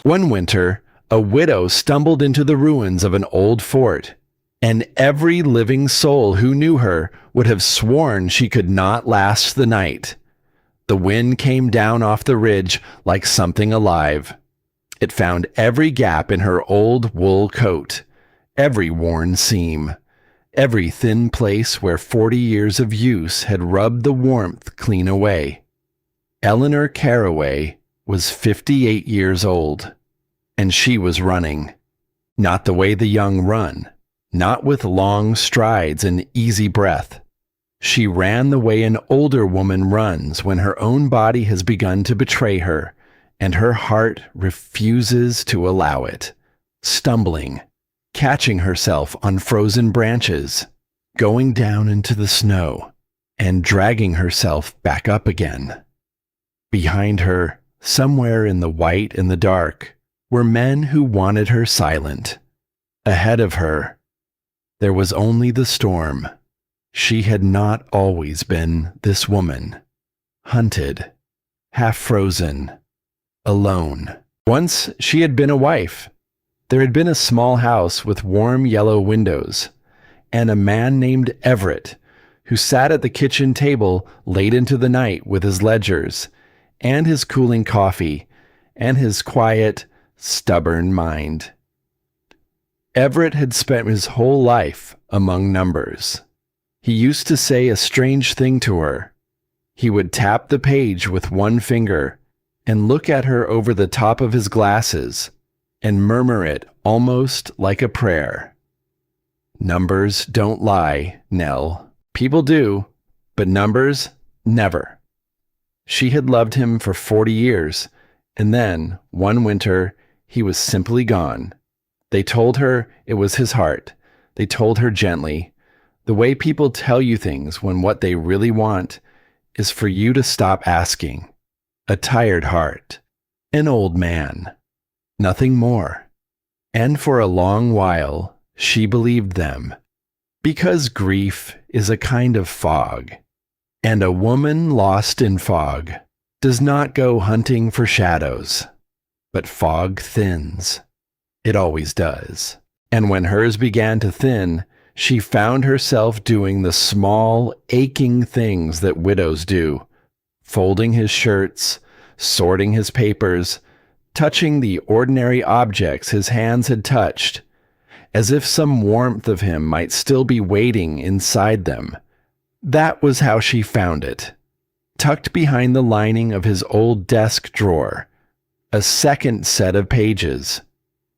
One winter, a widow stumbled into the ruins of an old fort, and every living soul who knew her would have sworn she could not last the night. The wind came down off the ridge like something alive. It found every gap in her old wool coat, every worn seam, every thin place where 40 years of use had rubbed the warmth clean away. Eleanor Caraway was 58 years old, and she was running. Not the way the young run, not with long strides and easy breath. She ran the way an older woman runs when her own body has begun to betray her, and her heart refuses to allow it, stumbling, catching herself on frozen branches, going down into the snow, and dragging herself back up again. Behind her, somewhere in the white and the dark, were men who wanted her silent. Ahead of her, there was only the storm. She had not always been this woman, hunted, half-frozen, alone. Once she had been a wife. There had been a small house with warm yellow windows, and a man named Everett, who sat at the kitchen table late into the night with his ledgers, and his cooling coffee, and his quiet, stubborn mind. Everett had spent his whole life among numbers. He used to say a strange thing to her. He would tap the page with one finger and look at her over the top of his glasses and murmur it almost like a prayer. Numbers don't lie, Nell. People do, but numbers never. She had loved him for 40 years, and then, one winter, he was simply gone. They told her it was his heart. They told her gently, the way people tell you things when what they really want is for you to stop asking. A tired heart. An old man. Nothing more. And for a long while, she believed them. Because grief is a kind of fog, and a woman lost in fog does not go hunting for shadows, but fog thins. It always does. And when hers began to thin, she found herself doing the small, aching things that widows do, folding his shirts, sorting his papers, touching the ordinary objects his hands had touched, as if some warmth of him might still be waiting inside them. That was how she found it, tucked behind the lining of his old desk drawer, a second set of pages,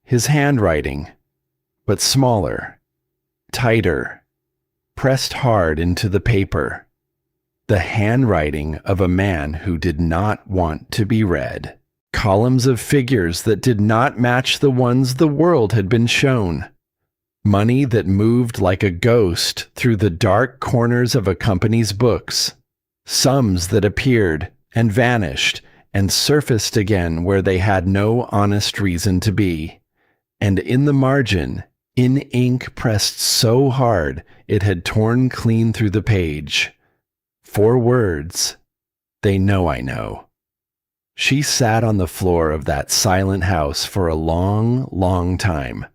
his handwriting, but smaller, tighter, pressed hard into the paper, the handwriting of a man who did not want to be read. Columns of figures that did not match the ones the world had been shown. Money that moved like a ghost through the dark corners of a company's books. Sums that appeared and vanished and surfaced again where they had no honest reason to be. And in the margin, in ink pressed so hard it had torn clean through the page, 4 words, "They know I know." She sat on the floor of that silent house for a long, long time.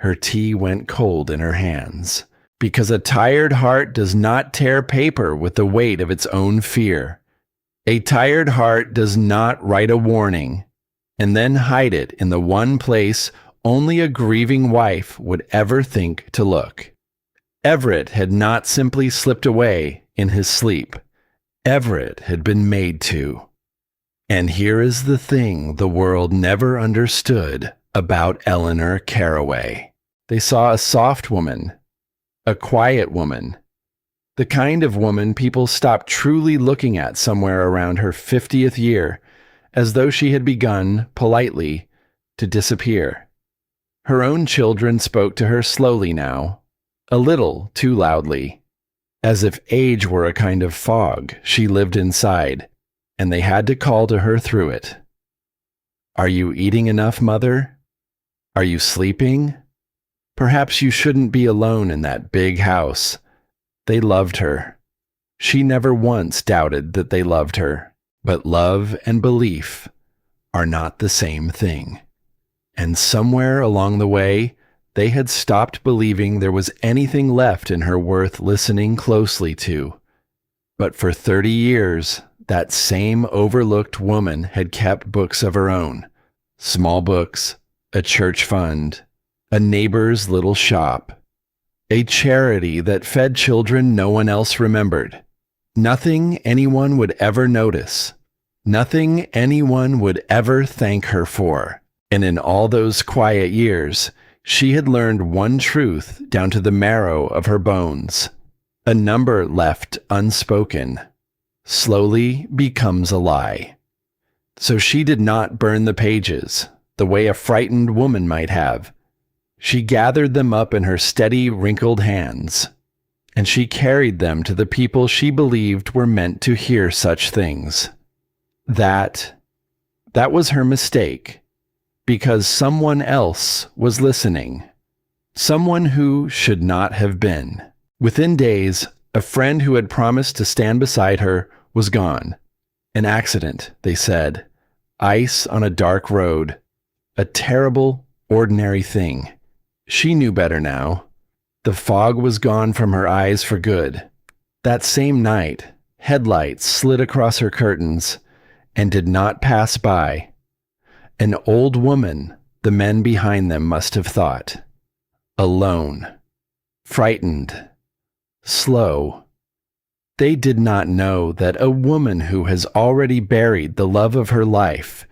Her tea went cold in her hands, because a tired heart does not tear paper with the weight of its own fear. A tired heart does not write a warning and then hide it in the one place only a grieving wife would ever think to look. Everett had not simply slipped away in his sleep. Everett had been made to. And here is the thing the world never understood about Eleanor Caraway. They saw a soft woman, a quiet woman, the kind of woman people stopped truly looking at somewhere around her 50th year, as though she had begun, politely, to disappear. Her own children spoke to her slowly now, a little too loudly, as if age were a kind of fog she lived inside, and they had to call to her through it. "Are you eating enough, Mother? Are you sleeping? Perhaps you shouldn't be alone in that big house." They loved her. She never once doubted that they loved her. But love and belief are not the same thing. And somewhere along the way, they had stopped believing there was anything left in her worth listening closely to. But for 30 years, that same overlooked woman had kept books of her own. Small books, a church fund, a neighbor's little shop, a charity that fed children no one else remembered. Nothing anyone would ever notice. Nothing anyone would ever thank her for. And in all those quiet years, she had learned one truth down to the marrow of her bones. A number left unspoken slowly becomes a lie. So she did not burn the pages the way a frightened woman might have. She gathered them up in her steady, wrinkled hands, and she carried them to the people she believed were meant to hear such things. That was her mistake. Because someone else was listening. Someone who should not have been. Within days, a friend who had promised to stand beside her was gone. An accident, they said. Ice on a dark road. A terrible, ordinary thing. She knew better now. The fog was gone from her eyes for good. That same night, headlights slid across her curtains and did not pass by. An old woman, the men behind them must have thought. Alone. Frightened. Slow. They did not know that a woman who has already buried the love of her life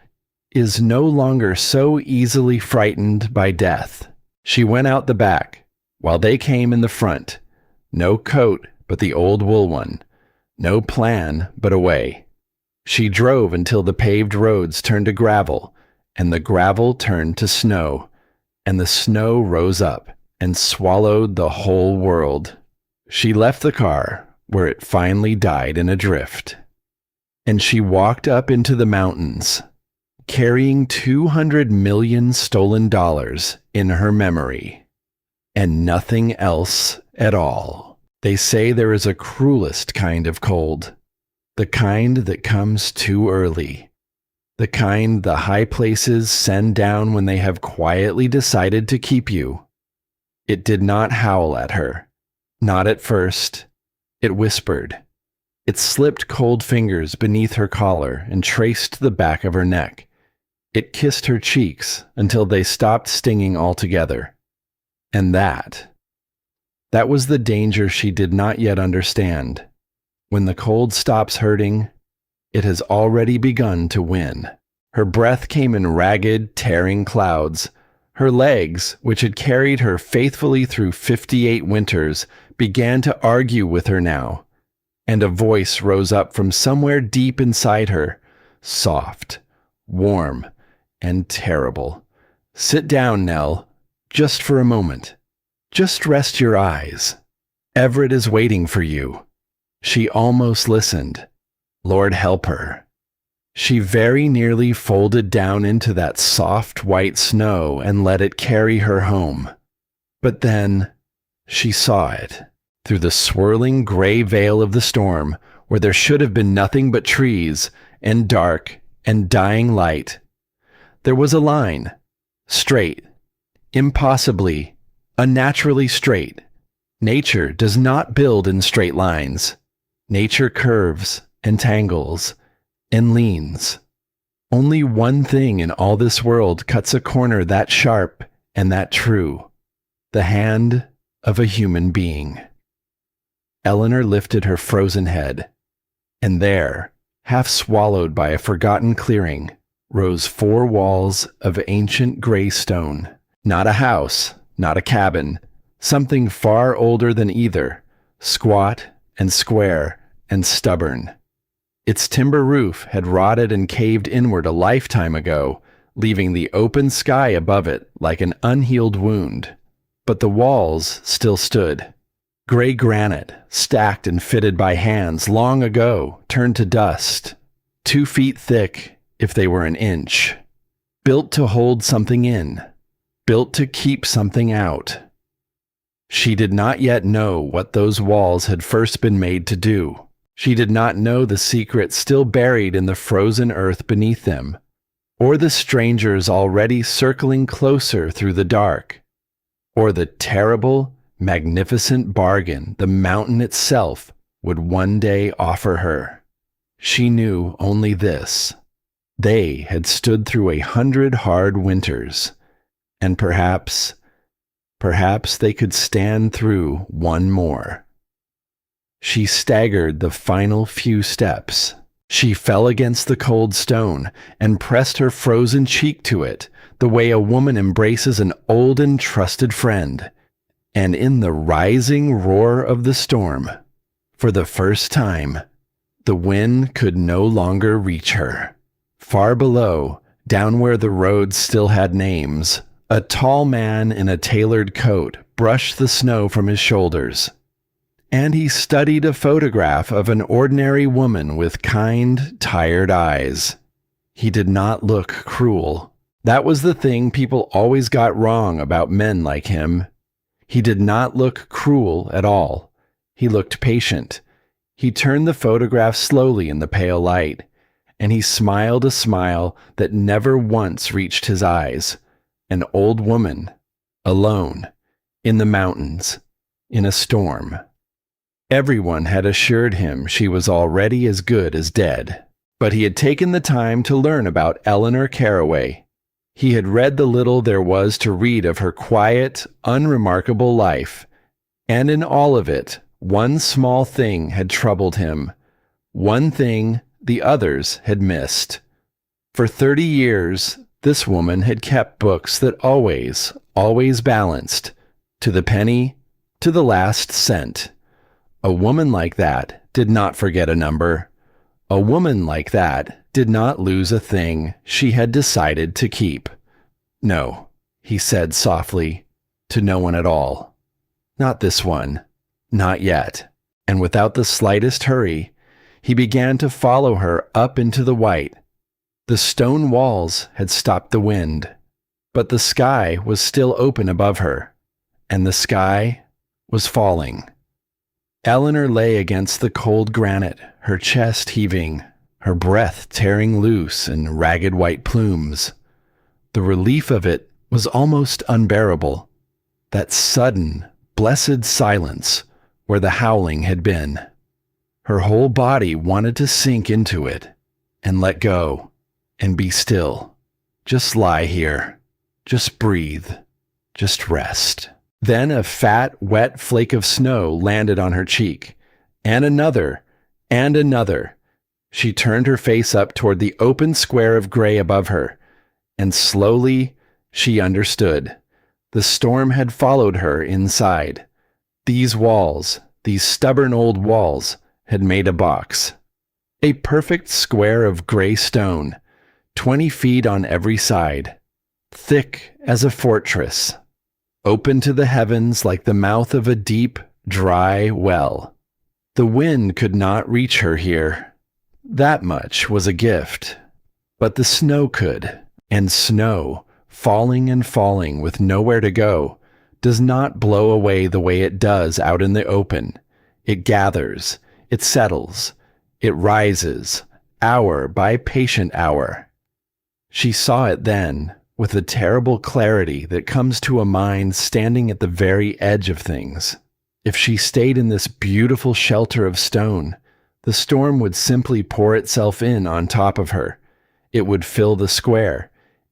is no longer so easily frightened by death. She went out the back, while they came in the front. No coat but the old wool one. No plan but away. She drove until the paved roads turned to gravel, and the gravel turned to snow, and the snow rose up and swallowed the whole world. She left the car, where it finally died in a drift. And she walked up into the mountains, carrying 200 million stolen dollars in her memory, and nothing else at all. They say there is a cruelest kind of cold, the kind that comes too early. The kind the high places send down when they have quietly decided to keep you. It did not howl at her. Not at first. It whispered. It slipped cold fingers beneath her collar and traced the back of her neck. It kissed her cheeks until they stopped stinging altogether. And that was the danger she did not yet understand. When the cold stops hurting, it has already begun to win. Her breath came in ragged, tearing clouds. Her legs, which had carried her faithfully through 58 winters, began to argue with her now. And a voice rose up from somewhere deep inside her, soft, warm, and terrible. Sit down, Nell, just for a moment. Just rest your eyes. Everett is waiting for you. She almost listened. Lord help her. She very nearly folded down into that soft white snow and let it carry her home. But then she saw it. Through the swirling gray veil of the storm, where there should have been nothing but trees and dark and dying light, there was a line, straight, impossibly, unnaturally straight. Nature does not build in straight lines. Nature curves and tangles and leans. Only one thing in all this world cuts a corner that sharp and that true: the hand of a human being. Eleanor lifted her frozen head, and there, half swallowed by a forgotten clearing, rose 4 walls of ancient gray stone. Not a house, not a cabin, something far older than either, squat and square and stubborn. Its timber roof had rotted and caved inward a lifetime ago, leaving the open sky above it like an unhealed wound. But the walls still stood. Gray granite, stacked and fitted by hands long ago, turned to dust, 2 feet thick if they were an inch. Built to hold something in, built to keep something out. She did not yet know what those walls had first been made to do. She did not know the secret still buried in the frozen earth beneath them. or the strangers already circling closer through the dark, or the terrible, magnificent bargain the mountain itself would one day offer her. She knew only this: they had stood through 100 hard winters, and perhaps they could stand through one more. She staggered the final few steps. She fell against the cold stone and pressed her frozen cheek to it, the way a woman embraces an old and trusted friend. And in the rising roar of the storm, for the first time, the wind could no longer reach her. Far below, down where the roads still had names, a tall man in a tailored coat brushed the snow from his shoulders. And he studied a photograph of an ordinary woman with kind, tired eyes. He did not look cruel. That was the thing people always got wrong about men like him. He did not look cruel at all. He looked patient. He turned the photograph slowly in the pale light, and he smiled a smile that never once reached his eyes. An old woman, alone, in the mountains, in a storm. Everyone had assured him she was already as good as dead, but he had taken the time to learn about Eleanor Caraway. He had read the little there was to read of her quiet, unremarkable life, and in all of it, one small thing had troubled him, one thing the others had missed. For 30 years, this woman had kept books that always balanced, to the penny, to the last cent. A woman like that did not forget a number. A woman like that did not lose a thing she had decided to keep. No, he said softly, to no one at all. Not this one. Not yet. And without the slightest hurry, he began to follow her up into the white. The stone walls had stopped the wind, but the sky was still open above her, and the sky was falling. Eleanor lay against the cold granite, her chest heaving, her breath tearing loose in ragged white plumes. The relief of it was almost unbearable. That sudden, blessed silence where the howling had been. Her whole body wanted to sink into it and let go and be still. Just lie here. Just breathe. Just rest. Then a fat, wet flake of snow landed on her cheek, and another, and another. She turned her face up toward the open square of gray above her, and slowly she understood. The storm had followed her inside. These walls, these stubborn old walls, had made a box. A perfect square of gray stone, 20 feet on every side, thick as a fortress, open to the heavens like the mouth of a deep, dry well. The wind could not reach her here. That much was a gift. But the snow could, and snow, falling and falling with nowhere to go, does not blow away the way it does out in the open. It gathers, it settles, it rises, hour by patient hour. She saw it then, with the terrible clarity that comes to a mind standing at the very edge of things. If she stayed in this beautiful shelter of stone, the storm would simply pour itself in on top of her. It would fill the square.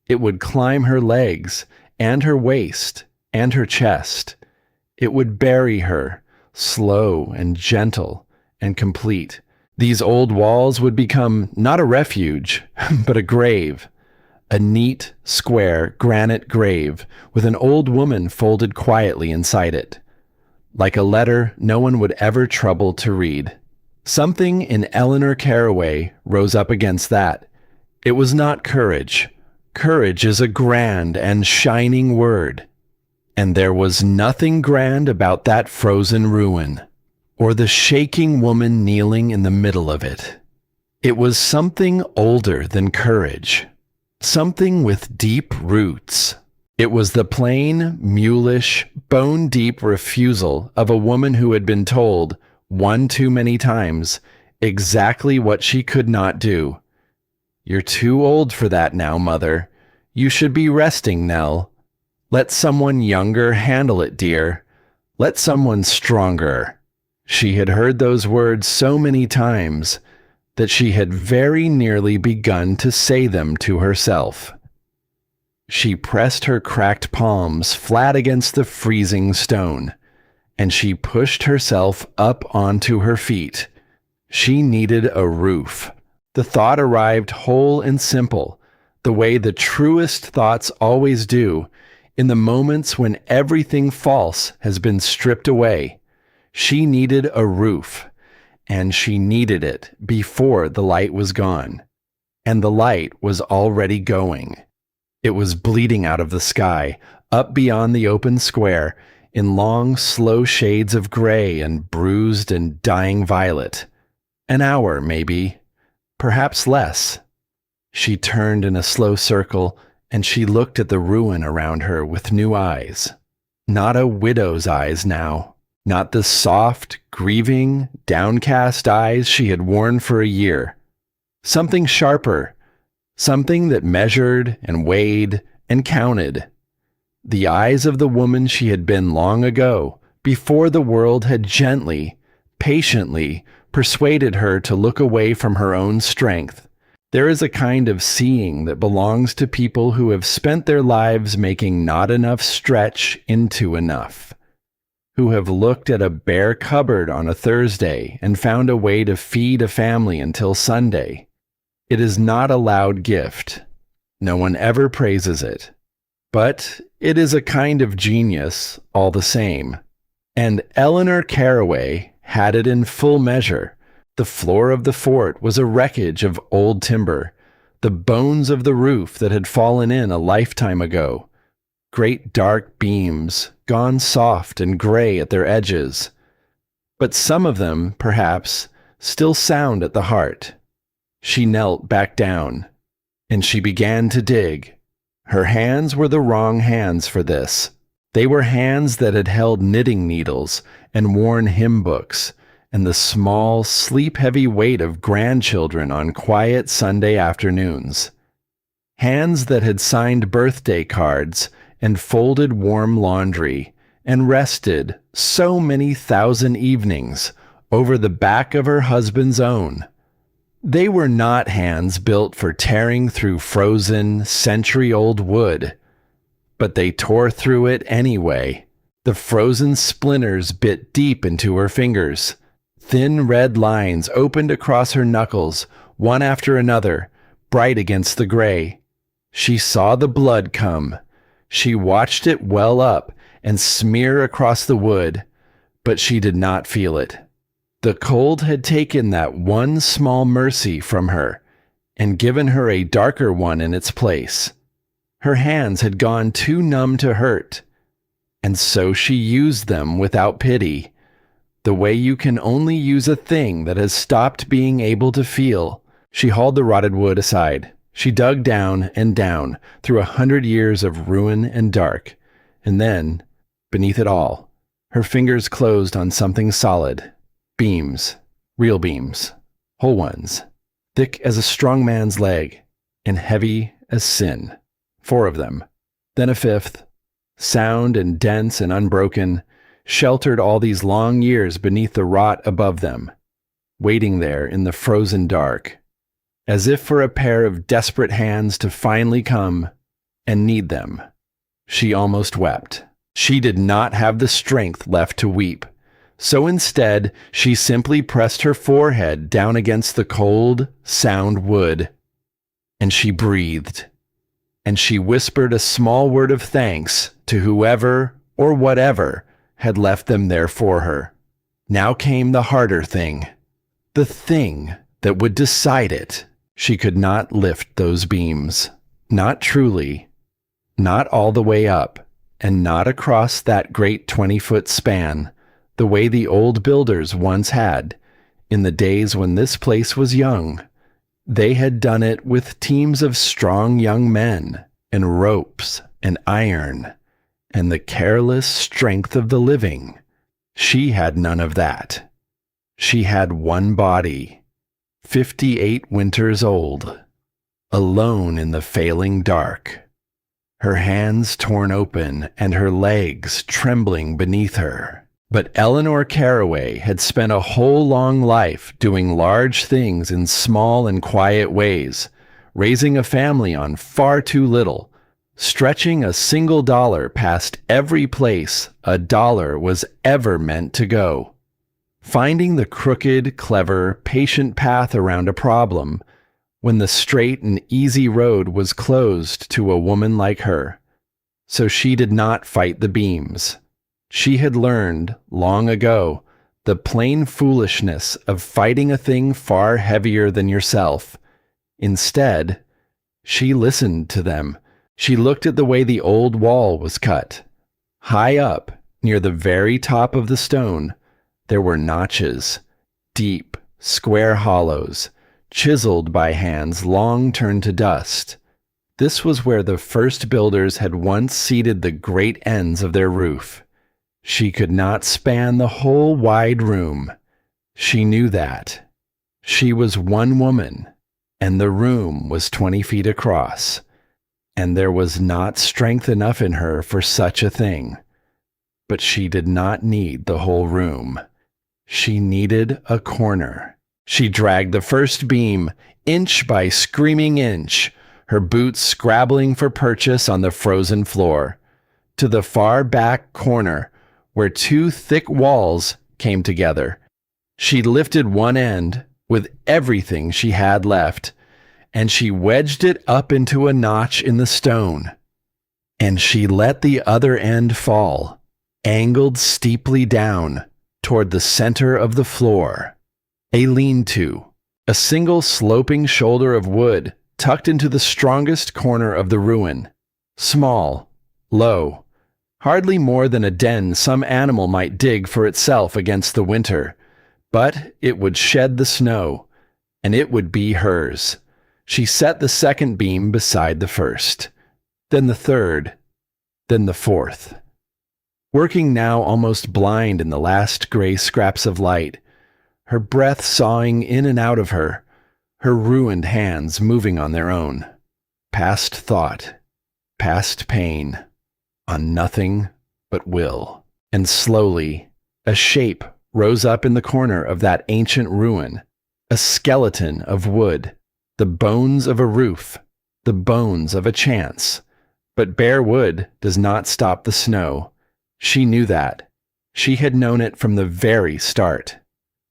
It would climb her legs, and her waist, and her chest. It would bury her, slow and gentle and complete. These old walls would become not a refuge, but a grave. A neat, square, granite grave with an old woman folded quietly inside it. Like a letter no one would ever trouble to read. Something in Eleanor Caraway rose up against that. It was not courage. Courage is a grand and shining word. And there was nothing grand about that frozen ruin, or the shaking woman kneeling in the middle of it. It was something older than courage. Something with deep roots. It was the plain, mulish, bone-deep refusal of a woman who had been told, one too many times, exactly what she could not do. You're too old for that now, Mother. You should be resting, Nell. Let someone younger handle it, dear. Let someone stronger." She had heard those words so many times that she had very nearly begun to say them to herself. She pressed her cracked palms flat against the freezing stone, and she pushed herself up onto her feet. She needed a roof. The thought arrived whole and simple, the way the truest thoughts always do, in the moments when everything false has been stripped away. She needed a roof, and she needed it before the light was gone. And the light was already going. It was bleeding out of the sky, up beyond the open square, in long, slow shades of gray and bruised and dying violet. An hour, maybe, perhaps less. She turned in a slow circle, and she looked at the ruin around her with new eyes. Not a widow's eyes now. Not the soft, grieving, downcast eyes she had worn for a year. Something sharper, something that measured and weighed and counted. The eyes of the woman she had been long ago, before the world had gently, patiently persuaded her to look away from her own strength. There is a kind of seeing that belongs to people who have spent their lives making not enough stretch into enough, who have looked at a bare cupboard on a Thursday and found a way to feed a family until Sunday. It is not a loud gift. No one ever praises it. But it is a kind of genius all the same. And Eleanor Caraway had it in full measure. The floor of the fort was a wreckage of old timber, the bones of the roof that had fallen in a lifetime ago. Great dark beams, gone soft and gray at their edges. But some of them, perhaps, still sound at the heart. She knelt back down, and she began to dig. Her hands were the wrong hands for this. They were hands that had held knitting needles and worn hymn books, and the small, sleep-heavy weight of grandchildren on quiet Sunday afternoons. Hands that had signed birthday cards and folded warm laundry, and rested so many thousand evenings over the back of her husband's own. They were not hands built for tearing through frozen, century-old wood, but they tore through it anyway. The frozen splinters bit deep into her fingers. Thin red lines opened across her knuckles, one after another, bright against the gray. She saw the blood come. She watched it well up and smear across the wood, but she did not feel it. The cold had taken that one small mercy from her and given her a darker one in its place. Her hands had gone too numb to hurt, and so she used them without pity, the way you can only use a thing that has stopped being able to feel. She hauled the rotted wood aside. She dug down and down through 100 years of ruin and dark, and then, beneath it all, her fingers closed on something solid. Beams, real beams, whole ones, thick as a strong man's leg, and heavy as sin. 4 of them, then a 5th, sound and dense and unbroken, sheltered all these long years beneath the rot above them, waiting there in the frozen dark, as if for a pair of desperate hands to finally come and need them. She almost wept. She did not have the strength left to weep. So instead, she simply pressed her forehead down against the cold, sound wood, and she breathed. And she whispered a small word of thanks to whoever or whatever had left them there for her. Now came the harder thing, the thing that would decide it. She could not lift those beams. Not truly. Not all the way up, and not across that great 20-foot span, the way the old builders once had, in the days when this place was young. They had done it with teams of strong young men, and ropes, and iron, and the careless strength of the living. She had none of that. She had one body, 58 winters old. alone in the failing dark, her hands torn open and her legs trembling beneath her. But Eleanor Caraway had spent a whole long life doing large things in small and quiet ways, raising a family on far too little, stretching a single dollar past every place a dollar was ever meant to go, finding the crooked, clever, patient path around a problem when the straight and easy road was closed to a woman like her. So she did not fight the beams. She had learned, long ago, the plain foolishness of fighting a thing far heavier than yourself. Instead, she listened to them. She looked at the way the old wall was cut. High up, near the very top of the stone, there were notches, deep, square hollows, chiseled by hands long turned to dust. This was where the first builders had once seated the great ends of their roof. She could not span the whole wide room. She knew that. She was one woman, and the room was 20 feet across, and there was not strength enough in her for such a thing. But she did not need the whole room. She needed a corner. She dragged the first beam, inch by screaming inch, her boots scrabbling for purchase on the frozen floor, to the far back corner where two thick walls came together. She lifted one end with everything she had left, and she wedged it up into a notch in the stone. And she let the other end fall, angled steeply down toward the center of the floor. A lean-to, a single sloping shoulder of wood tucked into the strongest corner of the ruin. Small, low, hardly more than a den some animal might dig for itself against the winter, but it would shed the snow, and it would be hers. She set the second beam beside the first, then the third, then the fourth. Working now almost blind in the last gray scraps of light, her breath sawing in and out of her ruined hands moving on their own, past thought, past pain, on nothing but will. And slowly, a shape rose up in the corner of that ancient ruin, a skeleton of wood, the bones of a roof, the bones of a chance. But bare wood does not stop the snow. She knew that. She had known it from the very start.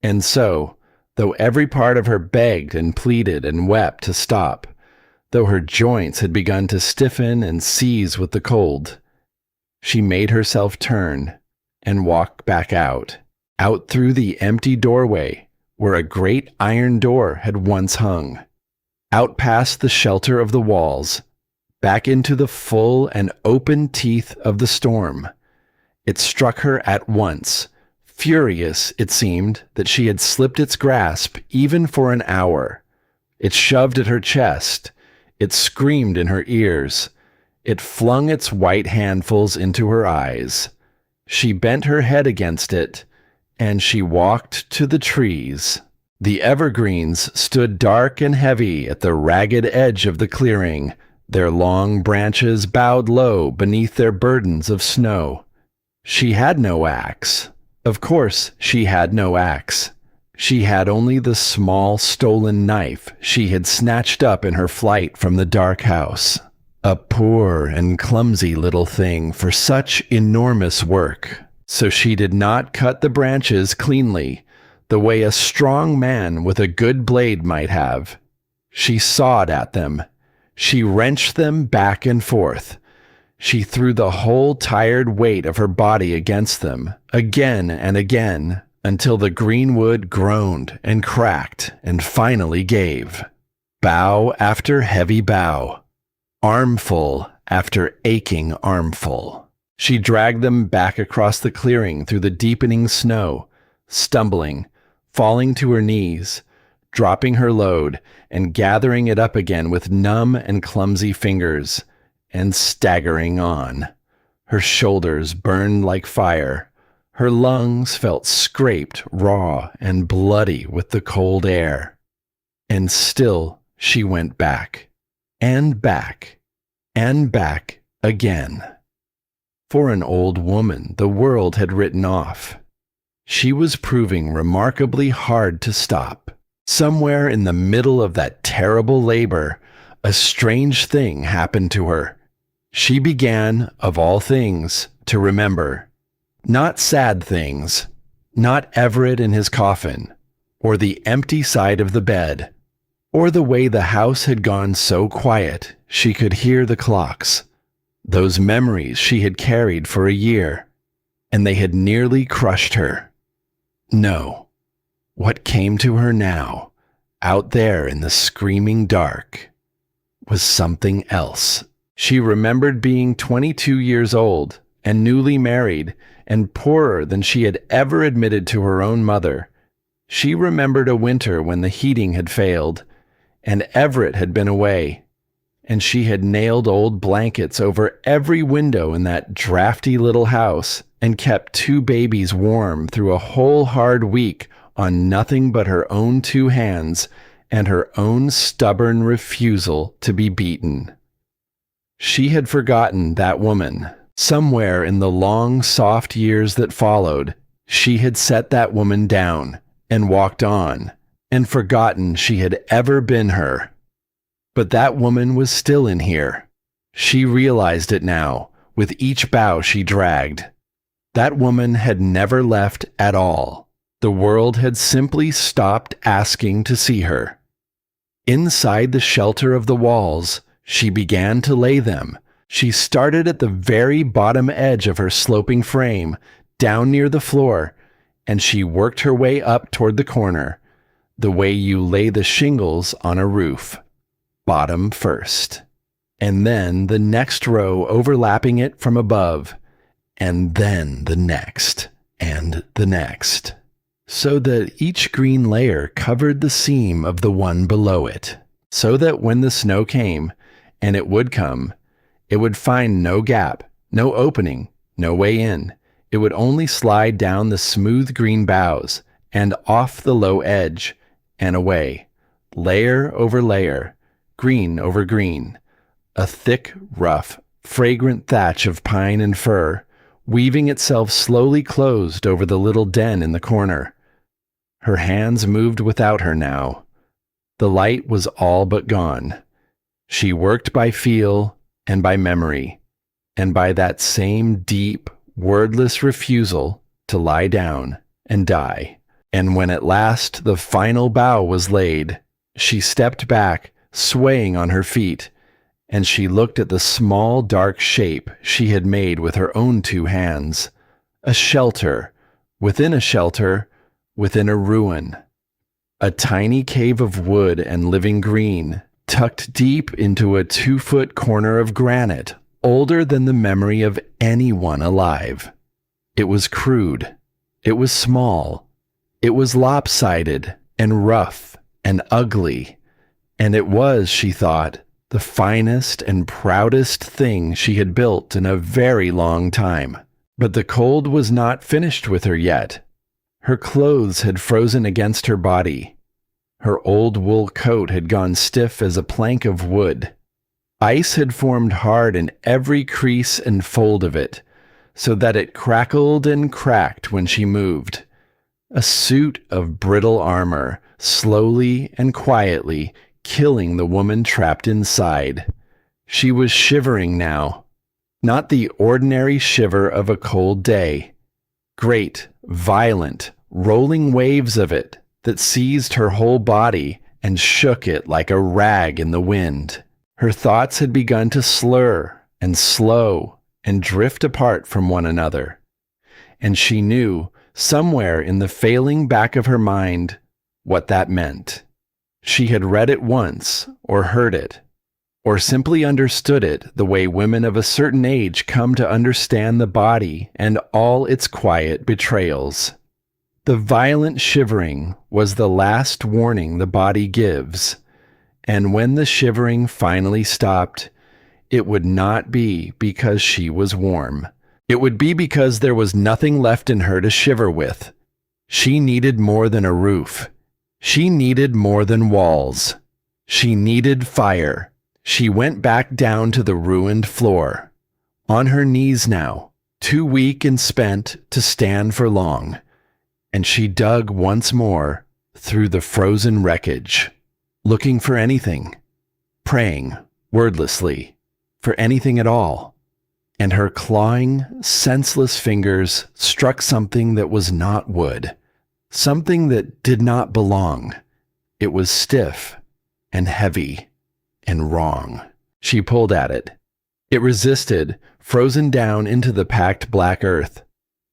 And so, though every part of her begged and pleaded and wept to stop, though her joints had begun to stiffen and seize with the cold, she made herself turn and walk back out through the empty doorway where a great iron door had once hung, out past the shelter of the walls, back into the full and open teeth of the storm. It struck her at once. Furious, it seemed, that she had slipped its grasp even for an hour. It shoved at her chest. It screamed in her ears. It flung its white handfuls into her eyes. She bent her head against it, and she walked to the trees. The evergreens stood dark and heavy at the ragged edge of the clearing, their long branches bowed low beneath their burdens of snow. She had no axe. Of course, she had no axe. She had only the small stolen knife she had snatched up in her flight from the dark house. A poor and clumsy little thing for such enormous work. So she did not cut the branches cleanly, the way a strong man with a good blade might have. She sawed at them. She wrenched them back and forth. She threw the whole tired weight of her body against them, again and again, until the green wood groaned and cracked and finally gave. Bough after heavy bough, armful after aching armful. She dragged them back across the clearing through the deepening snow, stumbling, falling to her knees, dropping her load, and gathering it up again with numb and clumsy fingers, and staggering on. Her shoulders burned like fire. Her lungs felt scraped, raw, and bloody with the cold air. And still she went back. and back again. For an old woman, the world had written off. She was proving remarkably hard to stop. Somewhere in the middle of that terrible labor, a strange thing happened to her. She began, of all things, to remember. Not sad things, not Everett in his coffin, or the empty side of the bed, or the way the house had gone so quiet she could hear the clocks. Those memories she had carried for a year, and they had nearly crushed her. No, what came to her now, out there in the screaming dark, was something else. She remembered being 22 years old and newly married and poorer than she had ever admitted to her own mother. She remembered a winter when the heating had failed, and Everett had been away, and she had nailed old blankets over every window in that drafty little house and kept 2 babies warm through a whole hard week on nothing but her own 2 hands and her own stubborn refusal to be beaten. She had forgotten that woman. Somewhere in the long, soft years that followed, she had set that woman down and walked on and forgotten she had ever been her. But that woman was still in here. She realized it now, with each bow she dragged. That woman had never left at all. The world had simply stopped asking to see her. Inside the shelter of the walls, she began to lay them. She started at the very bottom edge of her sloping frame, down near the floor, and she worked her way up toward the corner, the way you lay the shingles on a roof. Bottom first, and then the next row overlapping it from above, and then the next, and the next, so that each green layer covered the seam of the one below it, so that when the snow came, and it would come, it would find no gap, no opening, no way in. It would only slide down the smooth green boughs, and off the low edge, and away, layer over layer, green over green, a thick, rough, fragrant thatch of pine and fir, weaving itself slowly closed over the little den in the corner. Her hands moved without her now. The light was all but gone. She worked by feel and by memory, and by that same deep, wordless refusal to lie down and die. And when at last the final bough was laid, she stepped back, swaying on her feet, and she looked at the small dark shape she had made with her own 2 hands, a shelter, within a ruin, a tiny cave of wood and living green, tucked deep into a 2-foot corner of granite, older than the memory of anyone alive. It was crude, it was small, it was lopsided and rough and ugly, and it was, she thought, the finest and proudest thing she had built in a very long time. But the cold was not finished with her yet. Her clothes had frozen against her body. Her old wool coat had gone stiff as a plank of wood. Ice had formed hard in every crease and fold of it, so that it crackled and cracked when she moved. A suit of brittle armor, slowly and quietly killing the woman trapped inside. She was shivering now, not the ordinary shiver of a cold day. Great, violent, rolling waves of it that seized her whole body and shook it like a rag in the wind. Her thoughts had begun to slur and slow and drift apart from one another. And she knew, somewhere in the failing back of her mind, what that meant. She had read it once, or heard it, or simply understood it the way women of a certain age come to understand the body and all its quiet betrayals. The violent shivering was the last warning the body gives, and when the shivering finally stopped, it would not be because she was warm. It would be because there was nothing left in her to shiver with. She needed more than a roof. She needed more than walls. She needed fire. She went back down to the ruined floor, on her knees now, too weak and spent to stand for long, and she dug once more through the frozen wreckage, looking for anything, praying wordlessly for anything at all, and her clawing, senseless fingers struck something that was not wood, something that did not belong. It was stiff and heavy and wrong. She pulled at it. It resisted, frozen down into the packed black earth.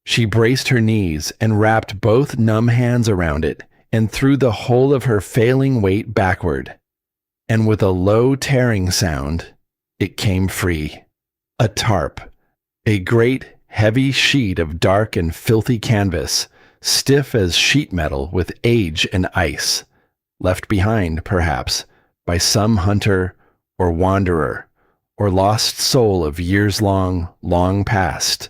She braced her knees and wrapped both numb hands around it and threw the whole of her failing weight backward. And with a low tearing sound, it came free. A tarp, a great heavy sheet of dark and filthy canvas, stiff as sheet metal with age and ice, left behind, perhaps, by some hunter or wanderer or lost soul of years long past,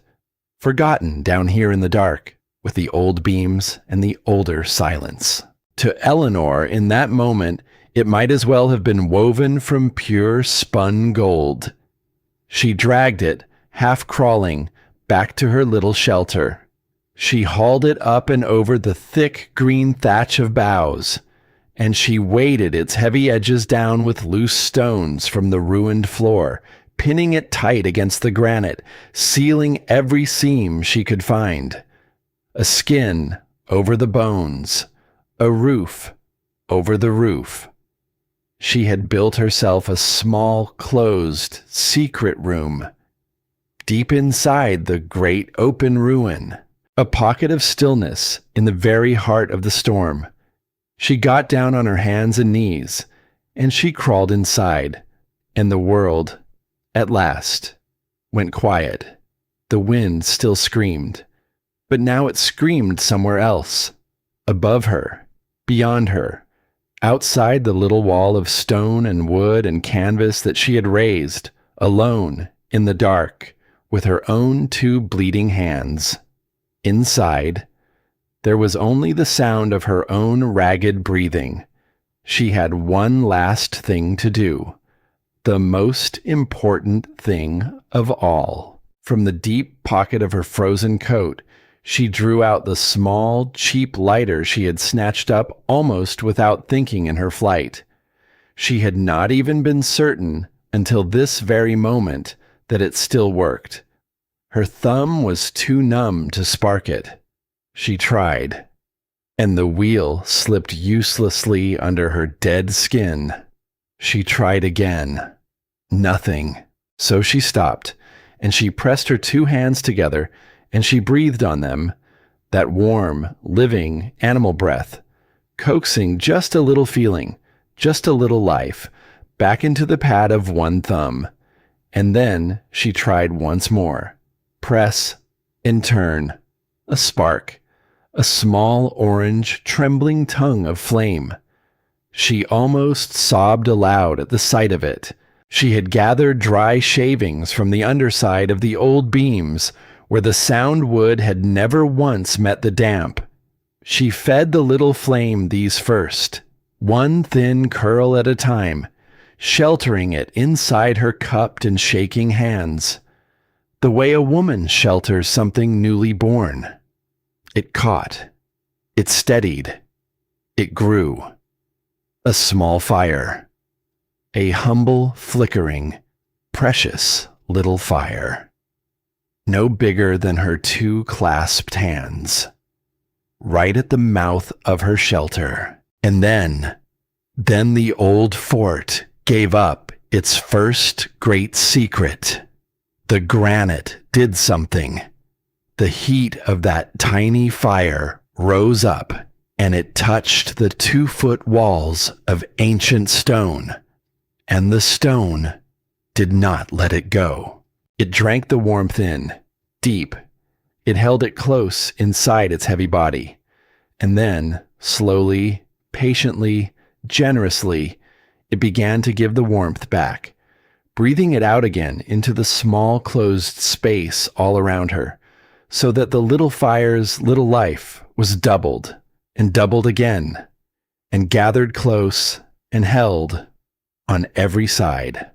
forgotten down here in the dark with the old beams and the older silence. To Eleanor, in that moment, it might as well have been woven from pure spun gold. She dragged it, half crawling, back to her little shelter. She hauled it up and over the thick green thatch of boughs, and she weighted its heavy edges down with loose stones from the ruined floor, pinning it tight against the granite, sealing every seam she could find. A skin over the bones, a roof over the roof. She had built herself a small, closed, secret room, deep inside the great open ruin, a pocket of stillness in the very heart of the storm. She got down on her hands and knees, and she crawled inside, and the world, at last, went quiet. The wind still screamed, but now it screamed somewhere else, above her, beyond her, outside the little wall of stone and wood and canvas that she had raised, alone, in the dark, with her own two bleeding hands. Inside, there was only the sound of her own ragged breathing. She had one last thing to do, the most important thing of all. From the deep pocket of her frozen coat, she drew out the small, cheap lighter she had snatched up almost without thinking in her flight. She had not even been certain, until this very moment, that it still worked. Her thumb was too numb to spark it. She tried, and the wheel slipped uselessly under her dead skin. She tried again. Nothing. So she stopped, and she pressed her two hands together, and she breathed on them, that warm, living animal breath, coaxing just a little feeling, just a little life, back into the pad of one thumb. And then she tried once more. Press and turn. A spark. A small orange, trembling tongue of flame. She almost sobbed aloud at the sight of it. She had gathered dry shavings from the underside of the old beams, where the sound wood had never once met the damp. She fed the little flame these first, one thin curl at a time, sheltering it inside her cupped and shaking hands, the way a woman shelters something newly born. It caught. It steadied. It grew. A small fire. A humble, flickering, precious little fire. No bigger than her two clasped hands. Right at the mouth of her shelter. And then the old fort gave up its first great secret. The granite did something. The heat of that tiny fire rose up, and it touched the 2-foot walls of ancient stone, and the stone did not let it go. It drank the warmth in, deep. It held it close inside its heavy body, and then, slowly, patiently, generously, it began to give the warmth back, breathing it out again into the small closed space all around her, so that the little fire's little life was doubled and doubled again, and gathered close and held on every side.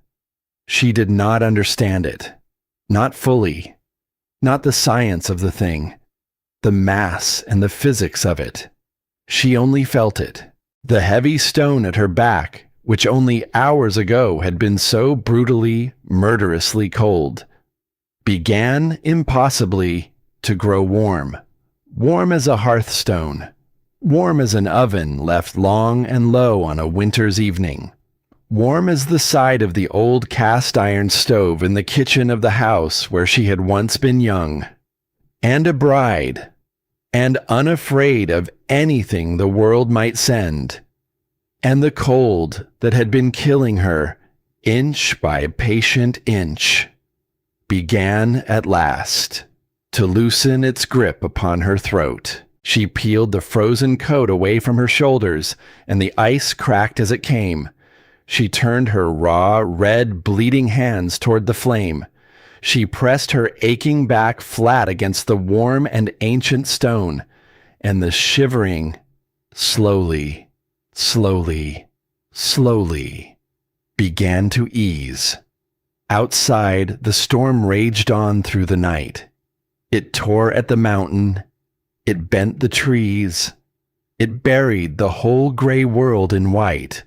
She did not understand it. Not fully. Not the science of the thing. The mass and the physics of it. She only felt it. The heavy stone at her back, which only hours ago had been so brutally, murderously cold, began impossibly to grow warm. Warm as a hearthstone. Warm as an oven left long and low on a winter's evening. Warm as the side of the old cast-iron stove in the kitchen of the house where she had once been young. And a bride. And unafraid of anything the world might send. And the cold that had been killing her, inch by patient inch, began at last to loosen its grip upon her throat. She peeled the frozen coat away from her shoulders, and the ice cracked as it came. She turned her raw, red, bleeding hands toward the flame. She pressed her aching back flat against the warm and ancient stone, and the shivering, slowly, began to ease. Outside, the storm raged on through the night. It tore at the mountain. It bent the trees. It buried the whole gray world in white.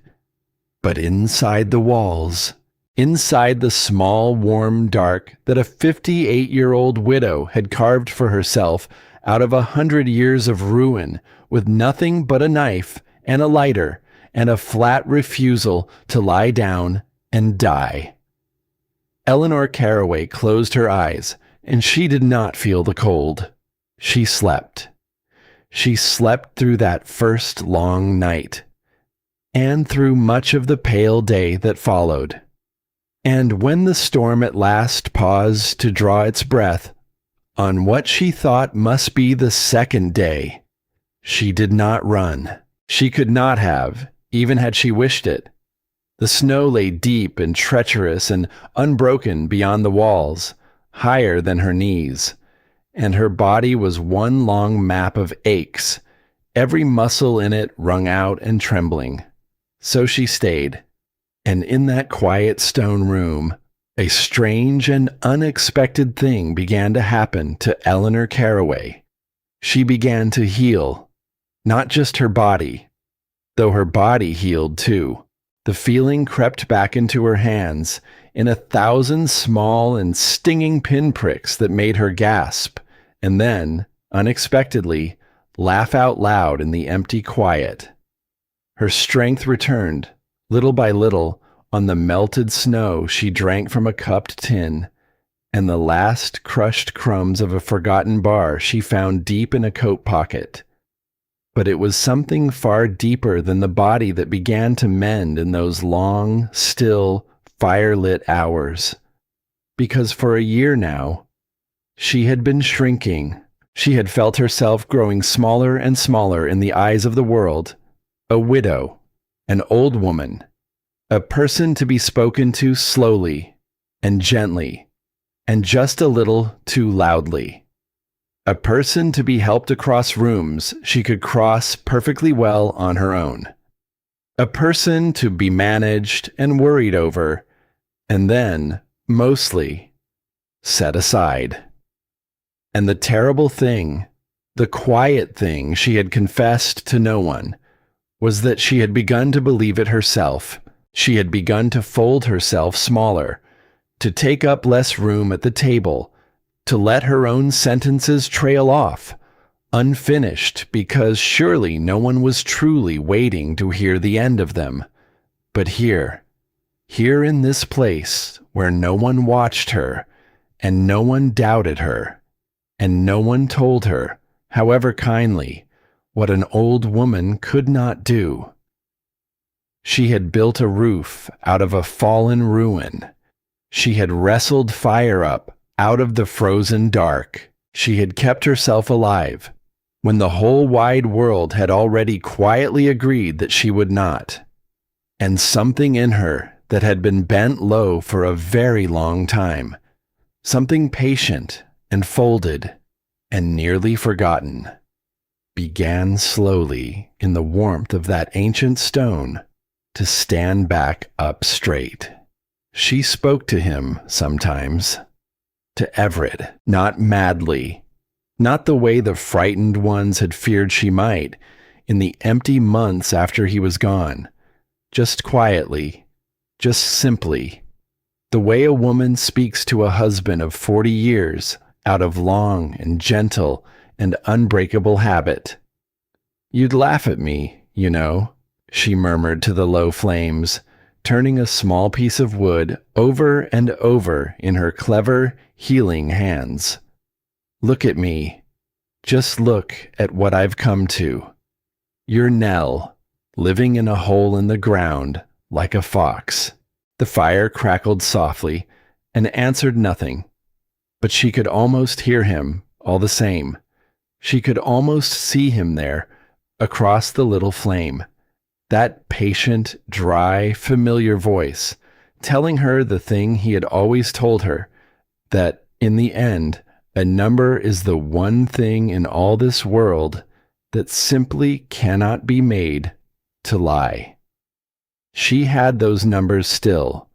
But inside the walls, inside the small, warm dark that a 58-year-old widow had carved for herself out of 100 years of ruin, with nothing but a knife and a lighter and a flat refusal to lie down and die. Eleanor Caraway closed her eyes, and she did not feel the cold. She slept. She slept through that first long night, and through much of the pale day that followed. And when the storm at last paused to draw its breath, on what she thought must be the second day, she did not run. She could not have, even had she wished it. The snow lay deep and treacherous and unbroken beyond the walls, higher than her knees, and her body was one long map of aches, every muscle in it wrung out and trembling. So she stayed, and in that quiet stone room, a strange and unexpected thing began to happen to Eleanor Caraway. She began to heal, not just her body, though her body healed too. The feeling crept back into her hands in 1,000 small and stinging pinpricks that made her gasp, and then, unexpectedly, laugh out loud in the empty quiet. Her strength returned, little by little, on the melted snow she drank from a cupped tin, and the last crushed crumbs of a forgotten bar she found deep in a coat pocket. But it was something far deeper than the body that began to mend in those long, still, fire-lit hours. Because for a year now, she had been shrinking. She had felt herself growing smaller and smaller in the eyes of the world. A widow, an old woman, a person to be spoken to slowly and gently, and just a little too loudly. A person to be helped across rooms she could cross perfectly well on her own. A person to be managed and worried over, and then, mostly, set aside. And the terrible thing, the quiet thing she had confessed to no one, was that she had begun to believe it herself. She had begun to fold herself smaller, to take up less room at the table, to let her own sentences trail off, unfinished, because surely no one was truly waiting to hear the end of them. But here in this place where no one watched her, and no one doubted her, and no one told her, however kindly, what an old woman could not do. She had built a roof out of a fallen ruin. She had wrestled fire up out of the frozen dark. She had kept herself alive when the whole wide world had already quietly agreed that she would not. And something in her that had been bent low for a very long time, something patient and folded and nearly forgotten, began slowly in the warmth of that ancient stone to stand back up straight. She spoke to him sometimes. To Everett, not madly, not the way the frightened ones had feared she might in the empty months after he was gone. Just quietly, just simply, the way a woman speaks to a husband of 40 years out of long and gentle and unbreakable habit. "You'd laugh at me, you know," she murmured to the low flames, turning a small piece of wood over and over in her clever, healing hands. "Look at me. Just look at what I've come to. You're Nell, living in a hole in the ground like a fox." The fire crackled softly and answered nothing, but she could almost hear him all the same. She could almost see him there, across the little flame. That patient, dry, familiar voice, telling her the thing he had always told her, that, in the end, a number is the one thing in all this world that simply cannot be made to lie. She had those numbers still,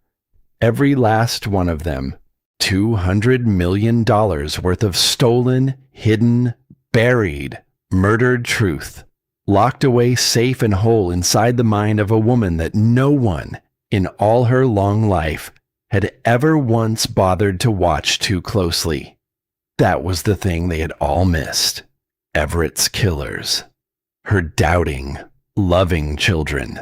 every last one of them. $200 million worth of stolen, hidden, buried, murdered truth, locked away safe and whole inside the mind of a woman that no one, in all her long life, had ever once bothered to watch too closely. That was the thing they had all missed. Everett's killers. Her doubting, loving children.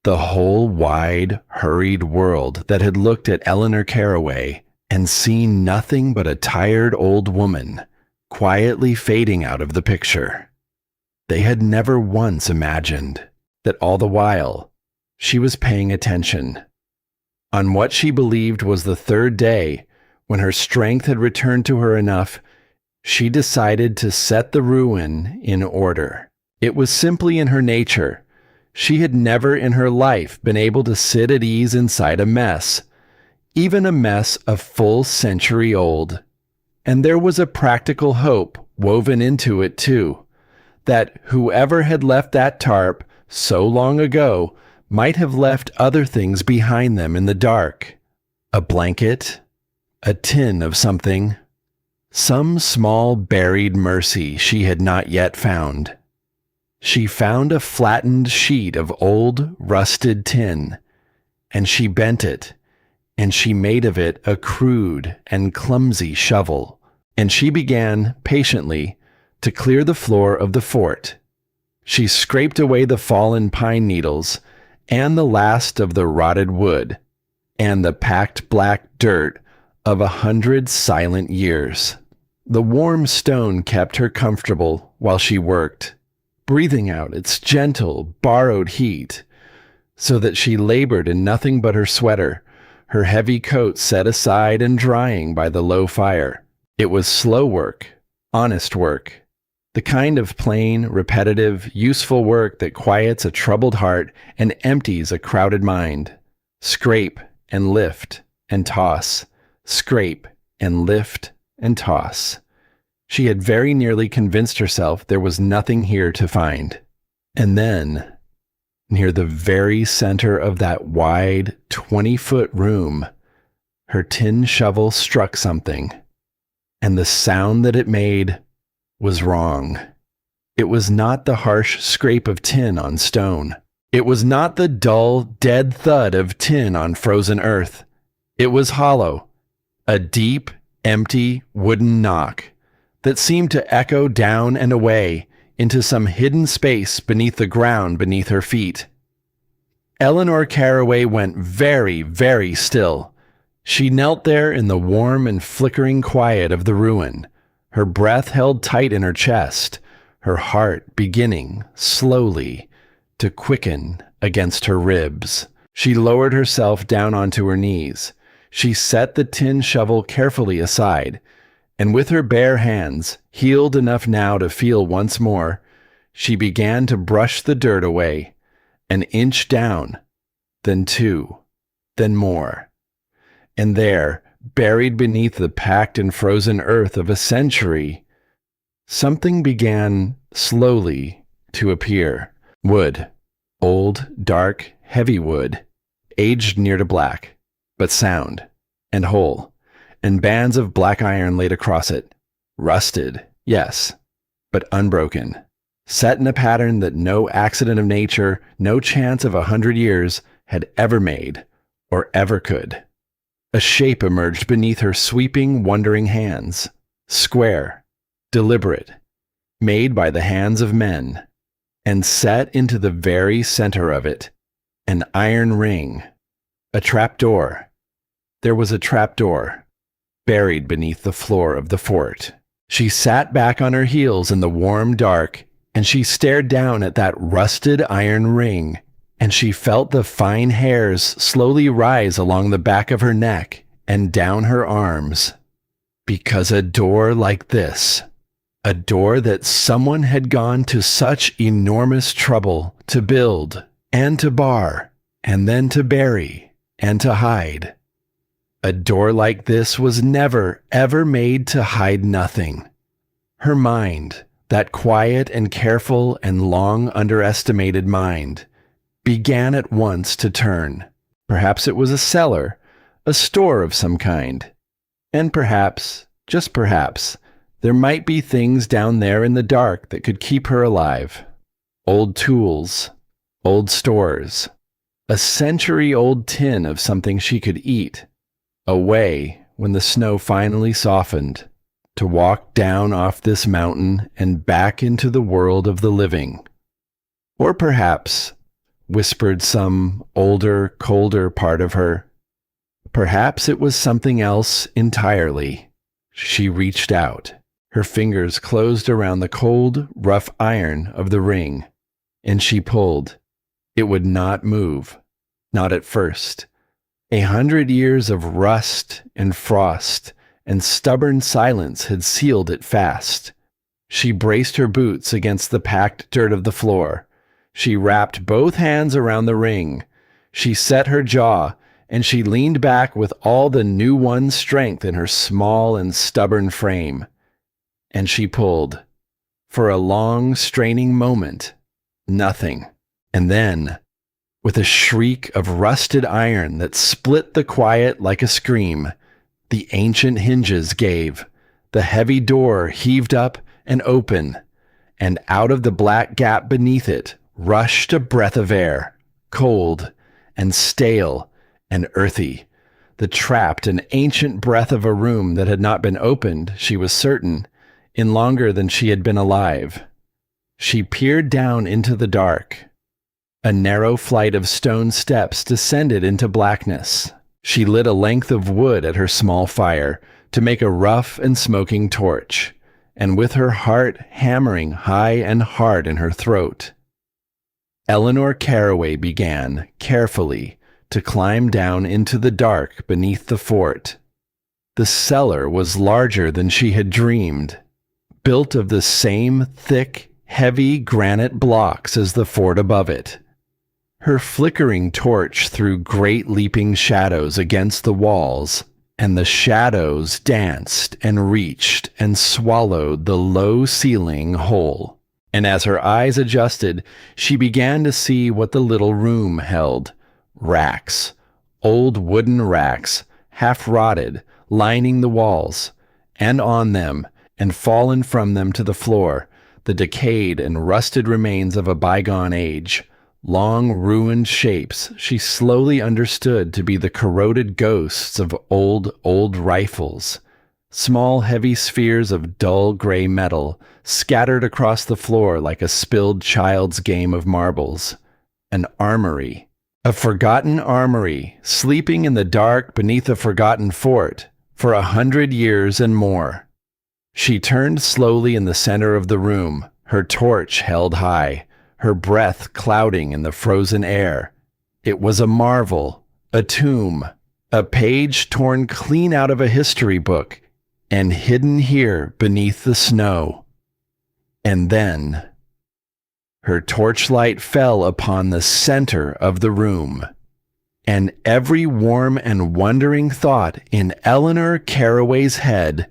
The whole wide, hurried world that had looked at Eleanor Caraway and seen nothing but a tired old woman, quietly fading out of the picture. They had never once imagined that all the while she was paying attention. On what she believed was the third day, when her strength had returned to her enough, she decided to set the ruin in order. It was simply in her nature. She had never in her life been able to sit at ease inside a mess, even a mess a full century old. And there was a practical hope woven into it too, that whoever had left that tarp so long ago might have left other things behind them in the dark. A blanket, a tin of something, some small buried mercy she had not yet found. She found a flattened sheet of old, rusted tin, and she bent it, and she made of it a crude and clumsy shovel, and she began, patiently, to clear the floor of the fort. She scraped away the fallen pine needles, and the last of the rotted wood, and the packed black dirt of 100 silent years. The warm stone kept her comfortable while she worked, breathing out its gentle, borrowed heat, so that she labored in nothing but her sweater, her heavy coat set aside and drying by the low fire. It was slow work, honest work, the kind of plain, repetitive, useful work that quiets a troubled heart and empties a crowded mind. Scrape and lift and toss, scrape and lift and toss. She had very nearly convinced herself there was nothing here to find. And then, near the very center of that wide, 20-foot room, her tin shovel struck something, and the sound that it made was wrong. It was not the harsh scrape of tin on stone. It was not the dull, dead thud of tin on frozen earth. It was hollow, a deep, empty wooden knock that seemed to echo down and away into some hidden space beneath the ground beneath her feet. Eleanor Caraway went very, very still. She knelt there in the warm and flickering quiet of the ruin, her breath held tight in her chest, her heart beginning, slowly, to quicken against her ribs. She lowered herself down onto her knees. She set the tin shovel carefully aside, and with her bare hands, healed enough now to feel once more, she began to brush the dirt away, an inch down, then 2, then more. And there, buried beneath the packed and frozen earth of a century, something began slowly to appear. Wood, old, dark, heavy wood, aged near to black. but sound and whole, and bands of black iron laid across it. Rusted, yes, but unbroken. Set in a pattern that no accident of nature, no chance of 100 years had ever made, or ever could. A shape emerged beneath her sweeping, wondering hands. Square, deliberate, made by the hands of men, and set into the very center of it, an iron ring, a trapdoor. There was a trapdoor, buried beneath the floor of the fort. She sat back on her heels in the warm dark, and she stared down at that rusted iron ring, and she felt the fine hairs slowly rise along the back of her neck and down her arms. Because a door like this, a door that someone had gone to such enormous trouble to build and to bar and then to bury and to hide, a door like this was never, ever made to hide nothing. Her mind, that quiet and careful and long underestimated mind, began at once to turn. Perhaps it was a cellar, a store of some kind. And perhaps, just perhaps, there might be things down there in the dark that could keep her alive. Old tools, old stores, a century-old tin of something she could eat, a way, when the snow finally softened, to walk down off this mountain and back into the world of the living. Or perhaps, whispered some older, colder part of her, perhaps it was something else entirely. She reached out. Her fingers closed around the cold, rough iron of the ring, and she pulled. It would not move, not at first. 100 years of rust and frost and stubborn silence had sealed it fast. She braced her boots against the packed dirt of the floor. She wrapped both hands around the ring. She set her jaw, and she leaned back with all the new-won strength in her small and stubborn frame. And she pulled. For a long, straining moment, nothing. And then, with a shriek of rusted iron that split the quiet like a scream, the ancient hinges gave, the heavy door heaved up and open, and out of the black gap beneath it rushed a breath of air, cold and stale and earthy, the trapped and ancient breath of a room that had not been opened, she was certain, in longer than she had been alive. She peered down into the dark. A narrow flight of stone steps descended into blackness. She lit a length of wood at her small fire to make a rough and smoking torch, and with her heart hammering high and hard in her throat, Eleanor Caraway began, carefully, to climb down into the dark beneath the fort. The cellar was larger than she had dreamed, built of the same thick, heavy granite blocks as the fort above it. Her flickering torch threw great leaping shadows against the walls, and the shadows danced and reached and swallowed the low ceiling whole. And as her eyes adjusted, she began to see what the little room held. Racks, old wooden racks, half rotted, lining the walls, and on them, and fallen from them to the floor, the decayed and rusted remains of a bygone age. Long ruined shapes she slowly understood to be the corroded ghosts of old rifles, small heavy spheres of dull gray metal scattered across the floor like a spilled child's game of marbles. An armory, a forgotten armory, sleeping in the dark beneath a forgotten fort for 100 years and more. She turned slowly in the center of the room, her torch held high, her breath clouding in the frozen air. It was a marvel, a tomb, a page torn clean out of a history book, and hidden here beneath the snow. And then, her torchlight fell upon the center of the room, and every warm and wondering thought in Eleanor Caraway's head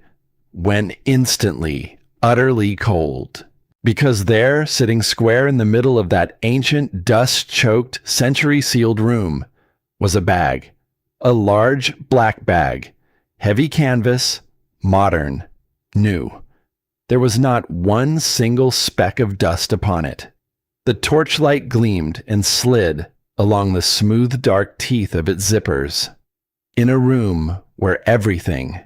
went instantly, utterly cold. Because there, sitting square in the middle of that ancient, dust-choked, century-sealed room, was a bag, A large black bag, heavy canvas, modern, new. There was not one single speck of dust upon it. The torchlight gleamed and slid along the smooth dark teeth of its zippers. In a room where everything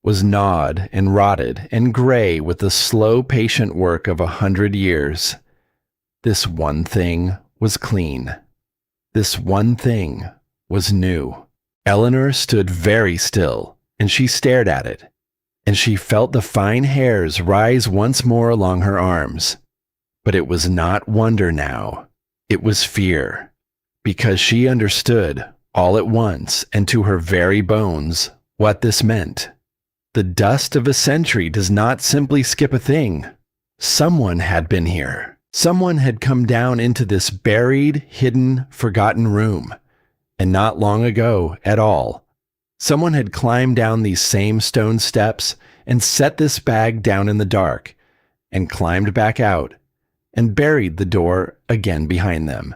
was gnawed and rotted and gray with the slow, patient work of 100 years. This one thing was clean. This one thing was new. Eleanor stood very still, and she stared at it, and she felt the fine hairs rise once more along her arms. But it was not wonder now. It was fear, because she understood all at once and to her very bones what this meant. The dust of a century does not simply skip a thing. Someone had been here. Someone had come down into this buried, hidden, forgotten room, and not long ago at all. Someone had climbed down these same stone steps and set this bag down in the dark, and climbed back out, and buried the door again behind them.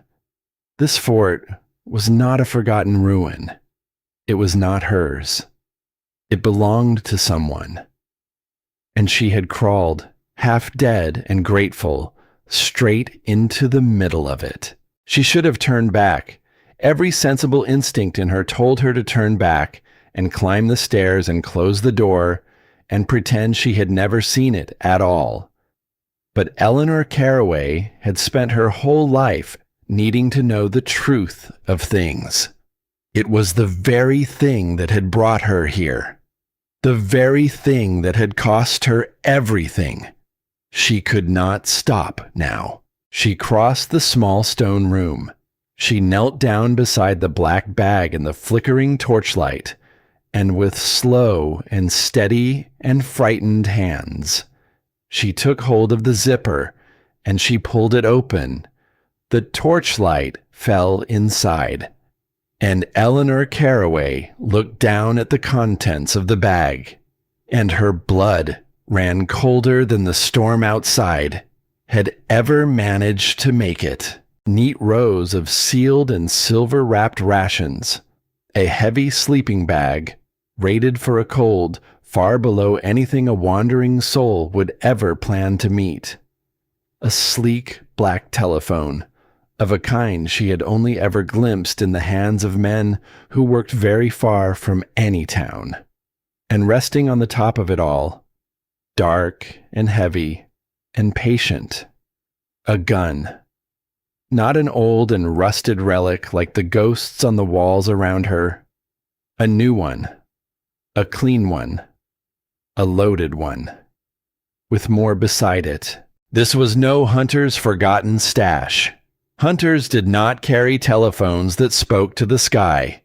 This fort was not a forgotten ruin. It was not hers. It belonged to someone. And she had crawled, half dead and grateful, straight into the middle of it. She should have turned back. Every sensible instinct in her told her to turn back and climb the stairs and close the door and pretend she had never seen it at all. But Eleanor Caraway had spent her whole life needing to know the truth of things. It was the very thing that had brought her here. The very thing that had cost her everything. She could not stop now. She crossed the small stone room. She knelt down beside the black bag in the flickering torchlight, and with slow and steady and frightened hands, she took hold of the zipper and she pulled it open. The torchlight fell inside, and Eleanor Caraway looked down at the contents of the bag, and her blood ran colder than the storm outside had ever managed to make it. Neat rows of sealed and silver-wrapped rations, a heavy sleeping bag, rated for a cold far below anything a wandering soul would ever plan to meet. A sleek black telephone, of a kind she had only ever glimpsed in the hands of men who worked very far from any town. And resting on the top of it all, dark and heavy and patient, a gun. Not an old and rusted relic like the ghosts on the walls around her. A new one. A clean one. A loaded one. With more beside it. This was no hunter's forgotten stash. Hunters did not carry telephones that spoke to the sky.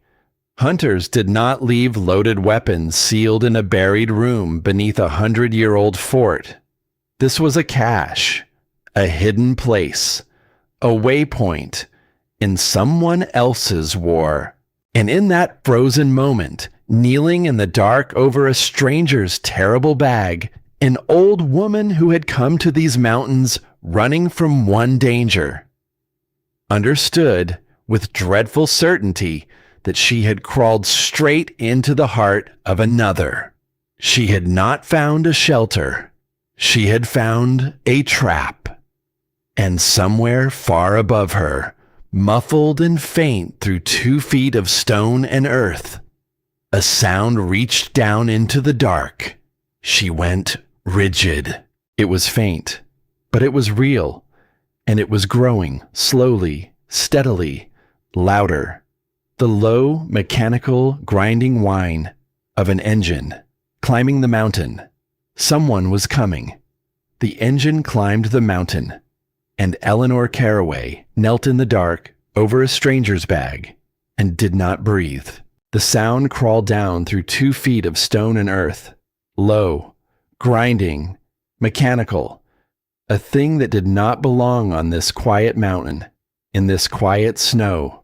Hunters did not leave loaded weapons sealed in a buried room beneath a 100-year-old fort. This was a cache. A hidden place. A waypoint in someone else's war. And in that frozen moment, kneeling in the dark over a stranger's terrible bag, an old woman who had come to these mountains running from one danger, understood with dreadful certainty that she had crawled straight into the heart of another. She had not found a shelter. She had found a trap. And somewhere far above her, muffled and faint through 2 feet of stone and earth, a sound reached down into the dark. She went rigid. It was faint, but it was real, and it was growing slowly, steadily, louder. The low, mechanical, grinding whine of an engine climbing the mountain. Someone was coming. The engine climbed the mountain, and Eleanor Caraway knelt in the dark over a stranger's bag and did not breathe. The sound crawled down through 2 feet of stone and earth, low, grinding, mechanical, a thing that did not belong on this quiet mountain, in this quiet snow.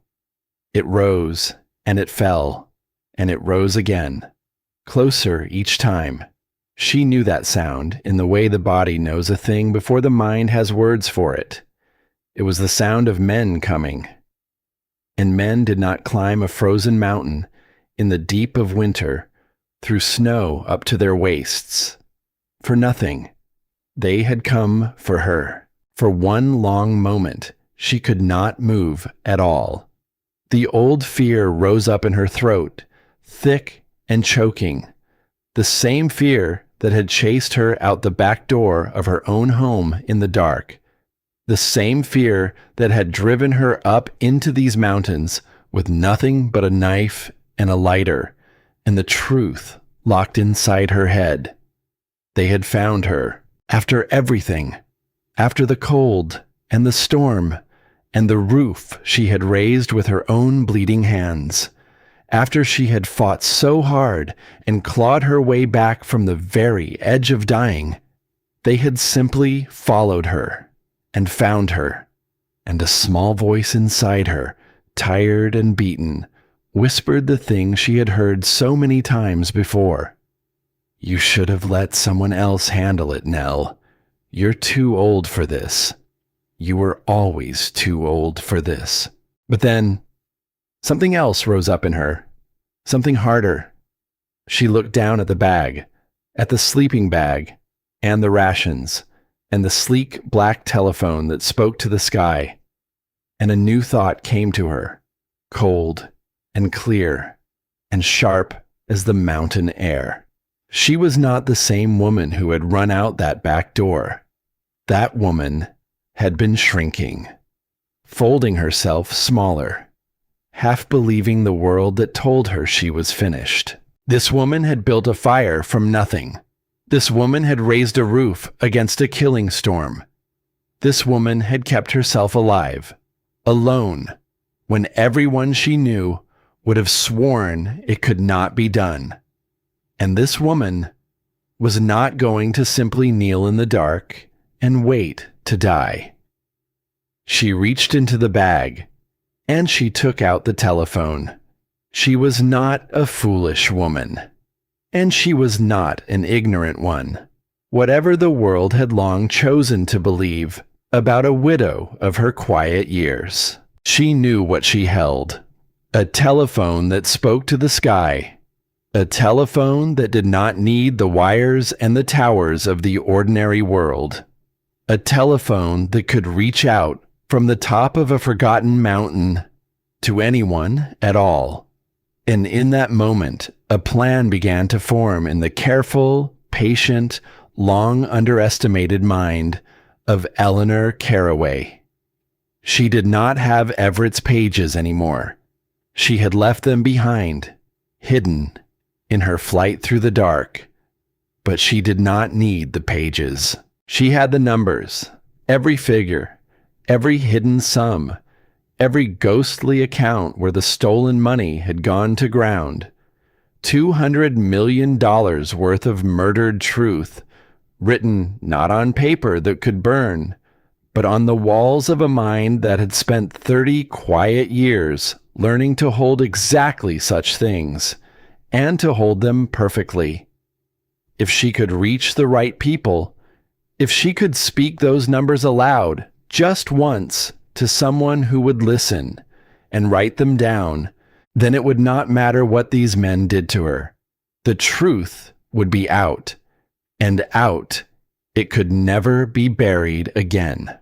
It rose, and it fell, and it rose again, closer each time. She knew that sound in the way the body knows a thing before the mind has words for it. It was the sound of men coming. and men did not climb a frozen mountain in the deep of winter through snow up to their waists. For nothing. They had come for her. For one long moment, she could not move at all. The old fear rose up in her throat, thick and choking. The same fear that had chased her out the back door of her own home in the dark. The same fear that had driven her up into these mountains with nothing but a knife and a lighter, and the truth locked inside her head. They had found her, after everything, after the cold and the storm and the roof she had raised with her own bleeding hands, after she had fought so hard and clawed her way back from the very edge of dying. They had simply followed her and found her, and a small voice inside her, tired and beaten, whispered the thing she had heard so many times before. "You should have let someone else handle it, Nell. You're too old for this. You were always too old for this." But then, something else rose up in her, something harder. She looked down at the bag, at the sleeping bag, and the rations, and the sleek black telephone that spoke to the sky, and a new thought came to her, cold and clear and sharp as the mountain air. She was not the same woman who had run out that back door. That woman had been shrinking, folding herself smaller, half believing the world that told her she was finished. This woman had built a fire from nothing. This woman had raised a roof against a killing storm. This woman had kept herself alive, alone, when everyone she knew would have sworn it could not be done. And this woman was not going to simply kneel in the dark and wait to die. She reached into the bag, and she took out the telephone. She was not a foolish woman, and she was not an ignorant one. Whatever the world had long chosen to believe about a widow of her quiet years, she knew what she held. A telephone that spoke to the sky. A telephone that did not need the wires and the towers of the ordinary world. A telephone that could reach out from the top of a forgotten mountain to anyone at all. And in that moment, a plan began to form in the careful, patient, long underestimated mind of Eleanor Caraway. She did not have Everett's pages anymore. She had left them behind, hidden in her flight through the dark. But she did not need the pages. She had the numbers, every figure, every hidden sum, every ghostly account where the stolen money had gone to ground. $200 million worth of murdered truth, written not on paper that could burn, but on the walls of a mind that had spent 30 quiet years learning to hold exactly such things, and to hold them perfectly. If she could reach the right people, if she could speak those numbers aloud, just once, to someone who would listen, and write them down, then it would not matter what these men did to her. The truth would be out, and out it could never be buried again.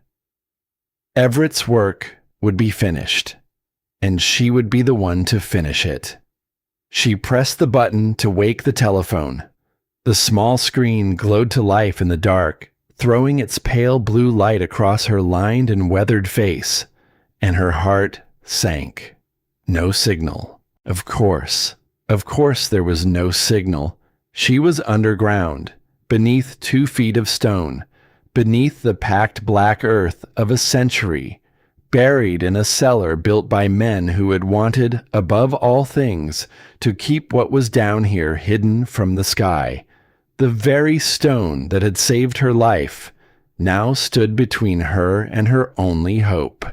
Everett's work would be finished, and she would be the one to finish it. She pressed the button to wake the telephone. The small screen glowed to life in the dark, throwing its pale blue light across her lined and weathered face, and her heart sank. No signal. Of course there was no signal. She was underground, beneath 2 feet of stone, beneath the packed black earth of a century, buried in a cellar built by men who had wanted, above all things, to keep what was down here hidden from the sky. The very stone that had saved her life now stood between her and her only hope.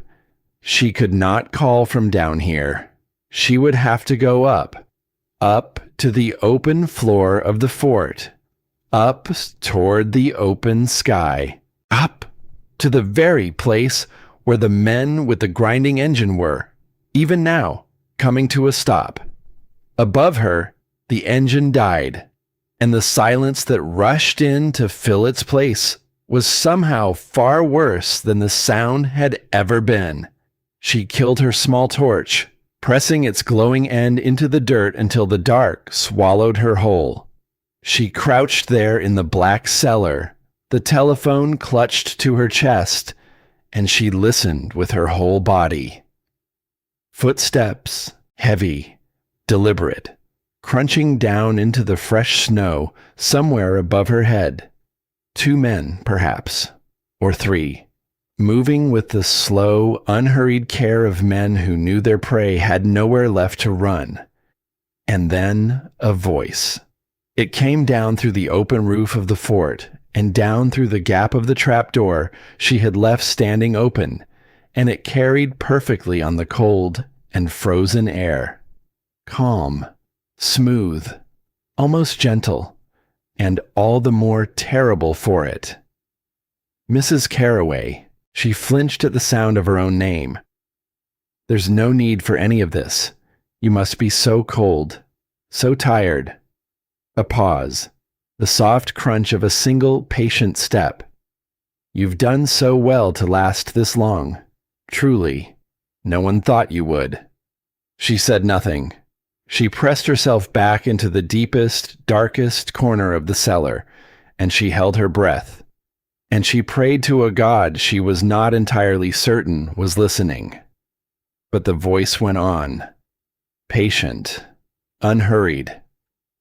She could not call from down here. She would have to go up to the open floor of the fort, up toward the open sky, up to the very place where the men with the grinding engine were. even now, coming to a stop. Above her, the engine died, and the silence that rushed in to fill its place was somehow far worse than the sound had ever been. She killed her small torch, pressing its glowing end into the dirt until the dark swallowed her whole. She crouched there in the black cellar, the telephone clutched to her chest, and she listened with her whole body. Footsteps, heavy, deliberate, crunching down into the fresh snow somewhere above her head. 2 men, perhaps, or 3, moving with the slow, unhurried care of men who knew their prey had nowhere left to run. And then a voice. It came down through the open roof of the fort and down through the gap of the trapdoor she had left standing open, and it carried perfectly on the cold and frozen air. Calm, smooth, almost gentle, and all the more terrible for it. Mrs. Carroway. She flinched at the sound of her own name. There's no need for any of this. You must be so cold, so tired. A pause, the soft crunch of a single patient step. You've done so well to last this long. Truly, no one thought you would. She said nothing. She pressed herself back into the deepest, darkest corner of the cellar, and she held her breath. And she prayed to a God she was not entirely certain was listening. But the voice went on, patient, unhurried,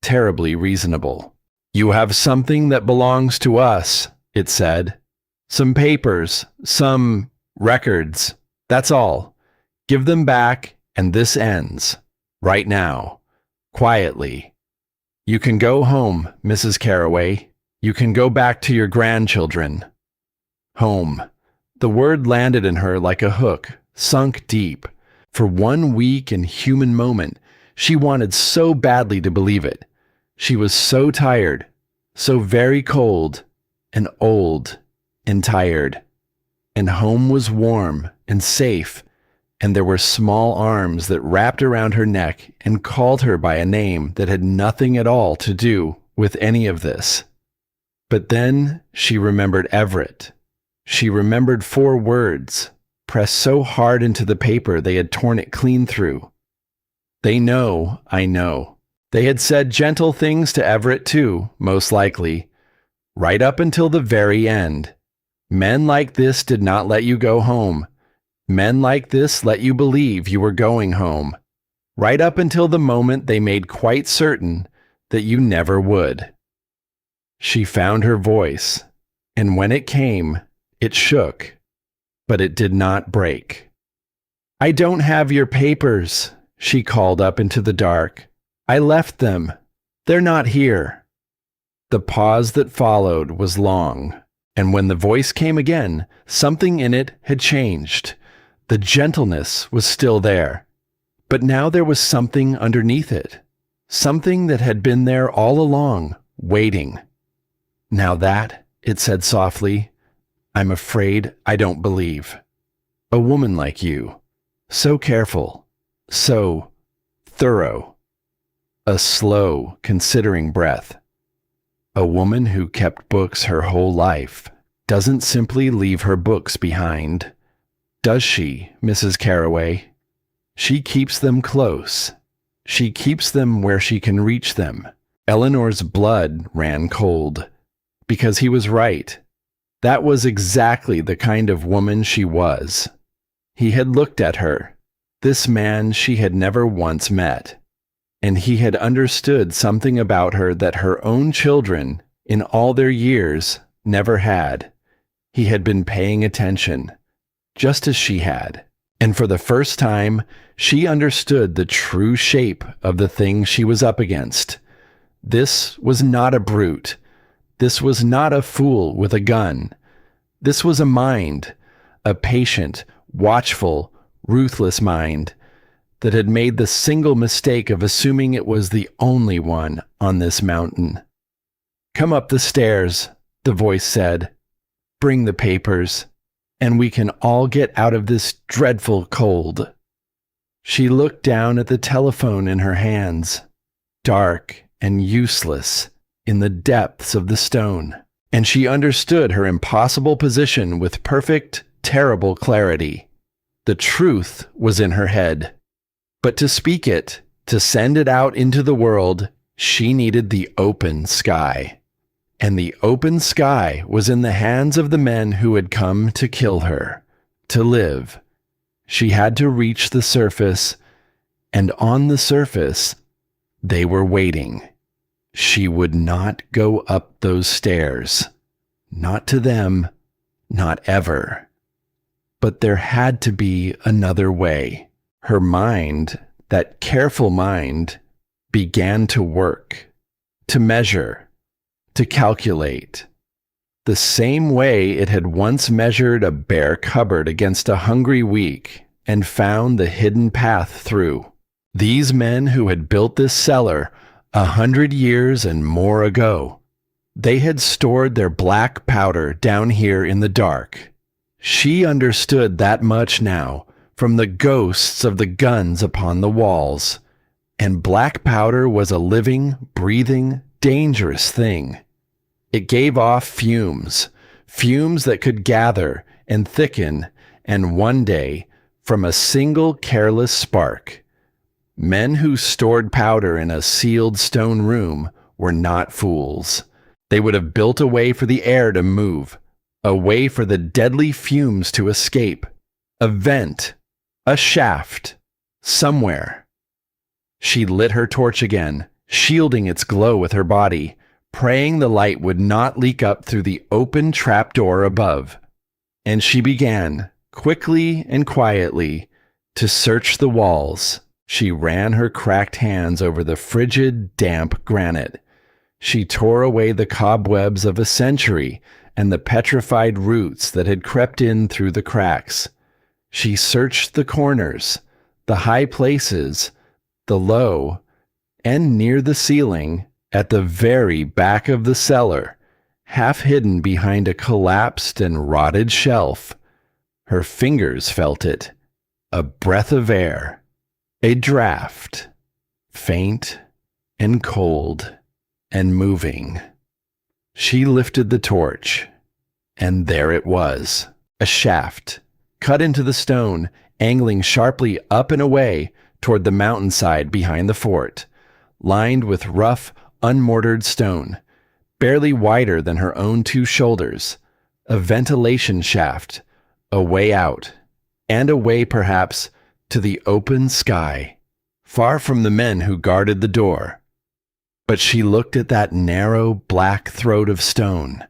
terribly reasonable. You have something that belongs to us, it said. Some papers, some records, that's all. Give them back, and this ends. Right now. Quietly. You can go home, Mrs. Carroway. You can go back to your grandchildren. Home. The word landed in her like a hook, sunk deep. For one weak and human moment, she wanted so badly to believe it. She was so tired, so very cold, and old, and tired. And home was warm and safe, and there were small arms that wrapped around her neck and called her by a name that had nothing at all to do with any of this. But then she remembered Everett. She remembered 4 words, pressed so hard into the paper they had torn it clean through. They know, I know. They had said gentle things to Everett too, most likely, right up until the very end. Men like this did not let you go home. Men like this let you believe you were going home, right up until the moment they made quite certain that you never would. She found her voice, and when it came, it shook, but it did not break. I don't have your papers, she called up into the dark. I left them. They're not here. The pause that followed was long, and when the voice came again, something in it had changed. The gentleness was still there, but now there was something underneath it, something that had been there all along, waiting. Now that, it said softly, I'm afraid I don't believe. A woman like you, so careful, so thorough. A slow, considering breath. A woman who kept books her whole life doesn't simply leave her books behind. Does she, Mrs. Carroway? She keeps them close. She keeps them where she can reach them. Eleanor's blood ran cold. Because he was right. That was exactly the kind of woman she was. He had looked at her, this man she had never once met, and he had understood something about her that her own children, in all their years, never had. He had been paying attention, just as she had, and for the first time, she understood the true shape of the thing she was up against. This was not a brute. This was not a fool with a gun. This was a mind, a patient, watchful, ruthless mind that had made the single mistake of assuming it was the only one on this mountain. Come up the stairs, the voice said. Bring the papers, and we can all get out of this dreadful cold. She looked down at the telephone in her hands, dark and useless in the depths of the stone, and she understood her impossible position with perfect, terrible clarity. The truth was in her head. But to speak it, to send it out into the world, she needed the open sky. And the open sky was in the hands of the men who had come to kill her, to live. She had to reach the surface, and on the surface, they were waiting. She would not go up those stairs. Not to them, not ever. But there had to be another way. Her mind, that careful mind, began to work, to measure, to calculate. The same way it had once measured a bare cupboard against a hungry week and found the hidden path through. These men who had built this cellar 100 years and more ago, they had stored their black powder down here in the dark. She understood that much now from the ghosts of the guns upon the walls. And black powder was a living, breathing, dangerous thing. It gave off fumes, fumes that could gather and thicken, and one day, from a single careless spark. Men who stored powder in a sealed stone room were not fools. They would have built a way for the air to move, a way for the deadly fumes to escape, a vent, a shaft, somewhere. She lit her torch again, shielding its glow with her body, praying the light would not leak up through the open trapdoor above. And she began, quickly and quietly, to search the walls. She ran her cracked hands over the frigid, damp granite. She tore away the cobwebs of a century and the petrified roots that had crept in through the cracks. She searched the corners, the high places, the low, and near the ceiling, at the very back of the cellar, half hidden behind a collapsed and rotted shelf. Her fingers felt it, a breath of air, a draft, faint and cold and moving. She lifted the torch, and there it was, a shaft, cut into the stone, angling sharply up and away toward the mountainside behind the fort, lined with rough, unmortared stone, barely wider than her own 2 shoulders, a ventilation shaft, a way out, and a way perhaps to the open sky, far from the men who guarded the door. But she looked at that narrow, black throat of stone,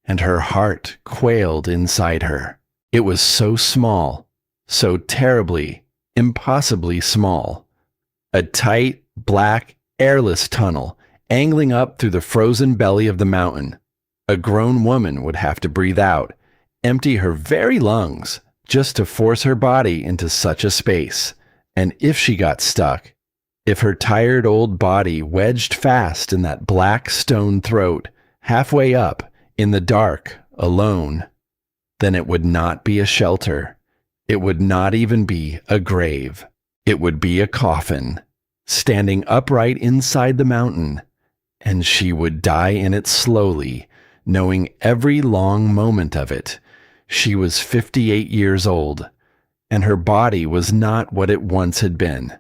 and her heart quailed inside her. It was so small, so terribly, impossibly small. A tight, black, airless tunnel angling up through the frozen belly of the mountain. A grown woman would have to breathe out, empty her very lungs, just to force her body into such a space. And if she got stuck, if her tired old body wedged fast in that black stone throat, halfway up, in the dark, alone, then it would not be a shelter. It would not even be a grave. It would be a coffin, standing upright inside the mountain, and she would die in it slowly, knowing every long moment of it. She was 58 years old, and her body was not what it once had been,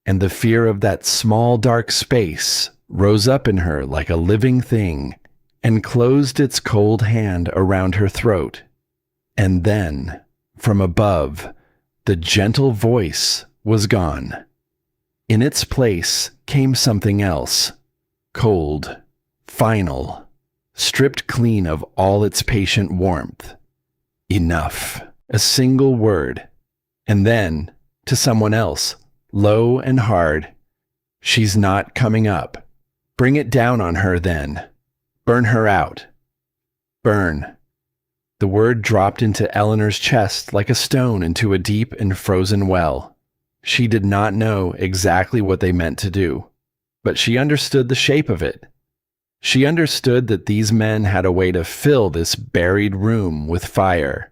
and the fear of that small dark space rose up in her like a living thing and closed its cold hand around her throat. And then, from above, the gentle voice was gone. In its place came something else, cold, final, stripped clean of all its patient warmth. Enough. A single word. And then, to someone else, low and hard, "She's not coming up. Bring it down on her then. Burn her out. Burn." The word dropped into Eleanor's chest like a stone into a deep and frozen well. She did not know exactly what they meant to do, but she understood the shape of it. She understood that these men had a way to fill this buried room with fire,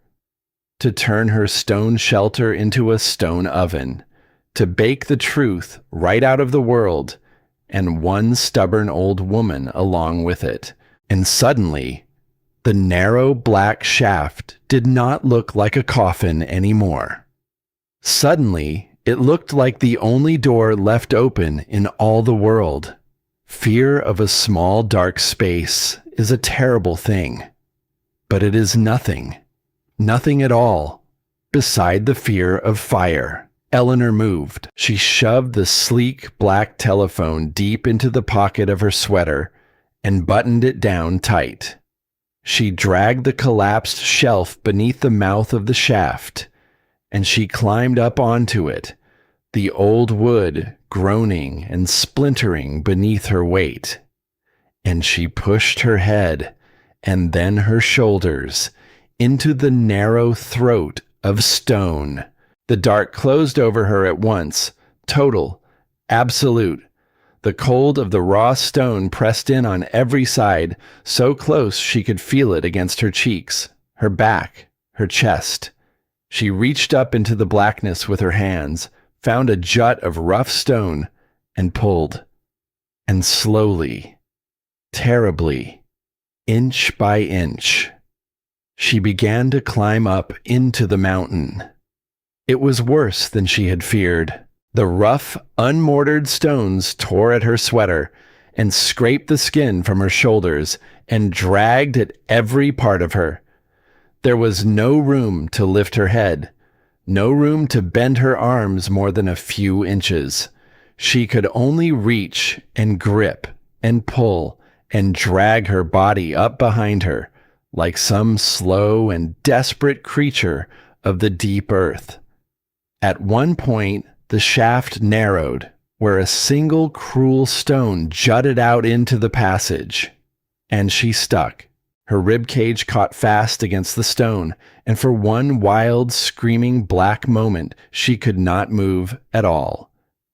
to turn her stone shelter into a stone oven, to bake the truth right out of the world, and one stubborn old woman along with it. And suddenly, the narrow black shaft did not look like a coffin anymore. Suddenly, it looked like the only door left open in all the world. Fear of a small dark space is a terrible thing, but it is nothing at all, beside the fear of fire. Eleanor moved. She shoved the sleek black telephone deep into the pocket of her sweater and buttoned it down tight. She dragged the collapsed shelf beneath the mouth of the shaft, and she climbed up onto it, the old wood groaning and splintering beneath her weight. And she pushed her head, and then her shoulders, into the narrow throat of stone. The dark closed over her at once, total, absolute. The cold of the raw stone pressed in on every side, so close she could feel it against her cheeks, her back, her chest. She reached up into the blackness with her hands, found a jut of rough stone, and pulled. And slowly, terribly, inch by inch, she began to climb up into the mountain. It was worse than she had feared. The rough, unmortared stones tore at her sweater and scraped the skin from her shoulders and dragged at every part of her. There was no room to lift her head, no room to bend her arms more than a few inches. She could only reach and grip and pull and drag her body up behind her like some slow and desperate creature of the deep earth. At one point, the shaft narrowed, where a single cruel stone jutted out into the passage, and she stuck. Her rib cage caught fast against the stone, and for one wild, screaming black moment, she could not move at all.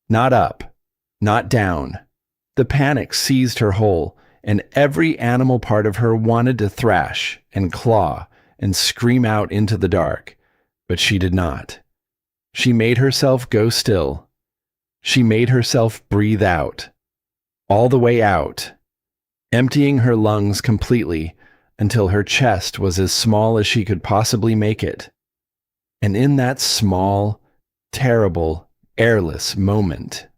Not up, not down. The panic seized her whole, and every animal part of her wanted to thrash and claw and scream out into the dark, but she did not. She made herself go still. She made herself breathe out, all the way out, emptying her lungs completely until her chest was as small as she could possibly make it. And in that small, terrible, airless moment,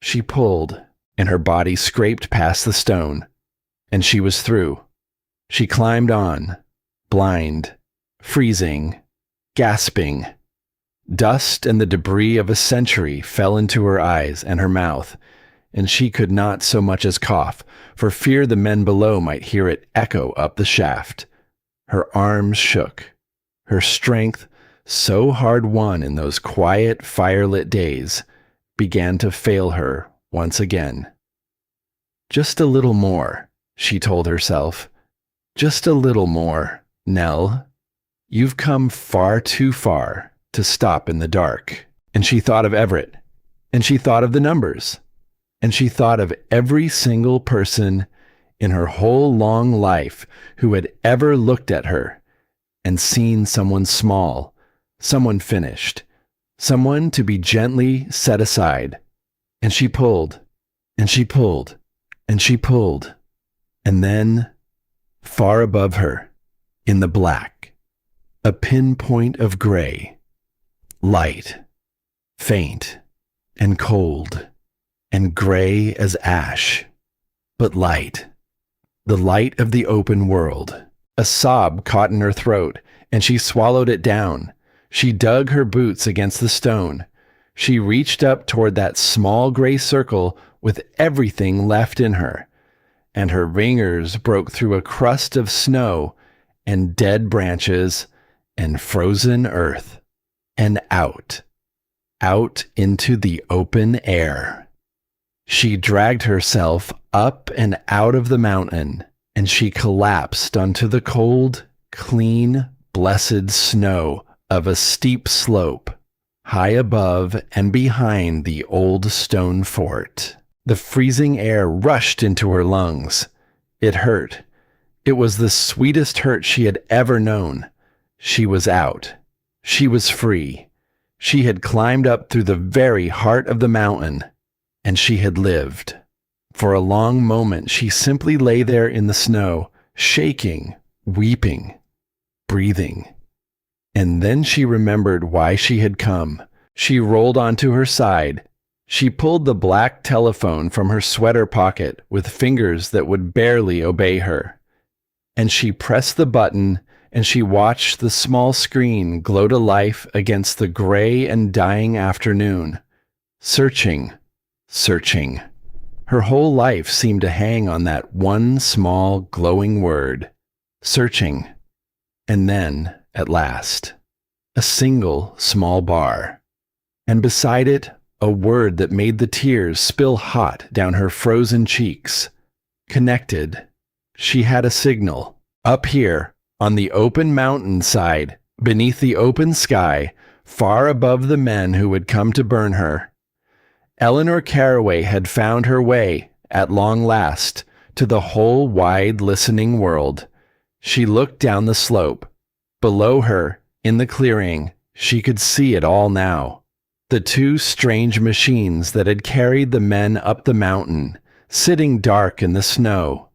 she pulled, and her body scraped past the stone, and she was through. She climbed on, blind, freezing, gasping. Dust and the debris of a century fell into her eyes and her mouth, and she could not so much as cough, for fear the men below might hear it echo up the shaft. Her arms shook. Her strength, so hard won in those quiet, firelit days, began to fail her once again. Just a little more, she told herself. Just a little more, Nell. You've come far too far to stop in the dark. And she thought of Everett, and she thought of the numbers, and she thought of every single person in her whole long life who had ever looked at her and seen someone small, someone finished, someone to be gently set aside. And she pulled, and she pulled, and she pulled, and then, far above her, in the black, a pinpoint of gray, light, faint, and cold, and gray as ash, but light, the light of the open world. A sob caught in her throat, and she swallowed it down. She dug her boots against the stone. She reached up toward that small gray circle with everything left in her, and her fingers broke through a crust of snow and dead branches and frozen earth. And out into the open air. She dragged herself up and out of the mountain, and she collapsed onto the cold, clean, blessed snow of a steep slope, high above and behind the old stone fort. The freezing air rushed into her lungs. It hurt. It was the sweetest hurt she had ever known. She was out. She was free. She had climbed up through the very heart of the mountain, and she had lived. For a long moment, she simply lay there in the snow, shaking, weeping, breathing. And then she remembered why she had come. She rolled onto her side. She pulled the black telephone from her sweater pocket with fingers that would barely obey her. And she pressed the button, and she watched the small screen glow to life against the gray and dying afternoon. Searching, searching. Her whole life seemed to hang on that one small glowing word. Searching. And then, at last, a single small bar. And beside it, a word that made the tears spill hot down her frozen cheeks. Connected. She had a signal. Up here, on the open mountainside, beneath the open sky, far above the men who would come to burn her, Eleanor Caraway had found her way, at long last, to the whole wide listening world. She looked down the slope. Below her, in the clearing, she could see it all now. The two strange machines that had carried the men up the mountain, sitting dark in the snow.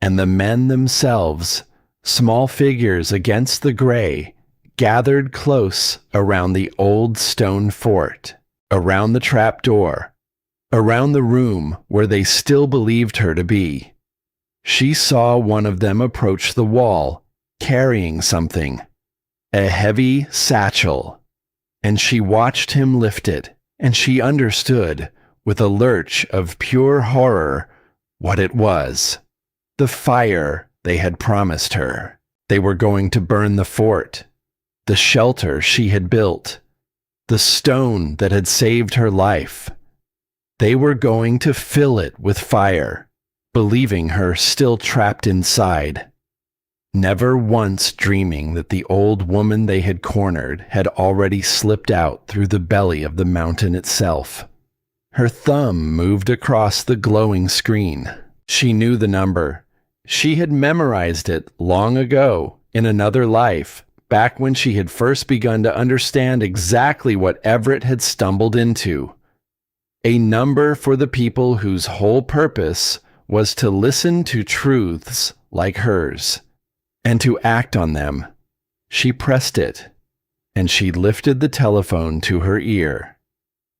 And the men themselves, small figures against the gray, gathered close around the old stone fort, around the trap door, around the room where they still believed her to be. She saw one of them approach the wall, carrying something, a heavy satchel, and she watched him lift it, and she understood, with a lurch of pure horror, what it was. The fire they had promised her. They were going to burn the fort, the shelter she had built, the stone that had saved her life. They were going to fill it with fire, believing her still trapped inside, never once dreaming that the old woman they had cornered had already slipped out through the belly of the mountain itself. Her thumb moved across the glowing screen. She knew the number. She had memorized it long ago, in another life, back when she had first begun to understand exactly what Everett had stumbled into. A number for the people whose whole purpose was to listen to truths like hers, and to act on them. She pressed it, and she lifted the telephone to her ear.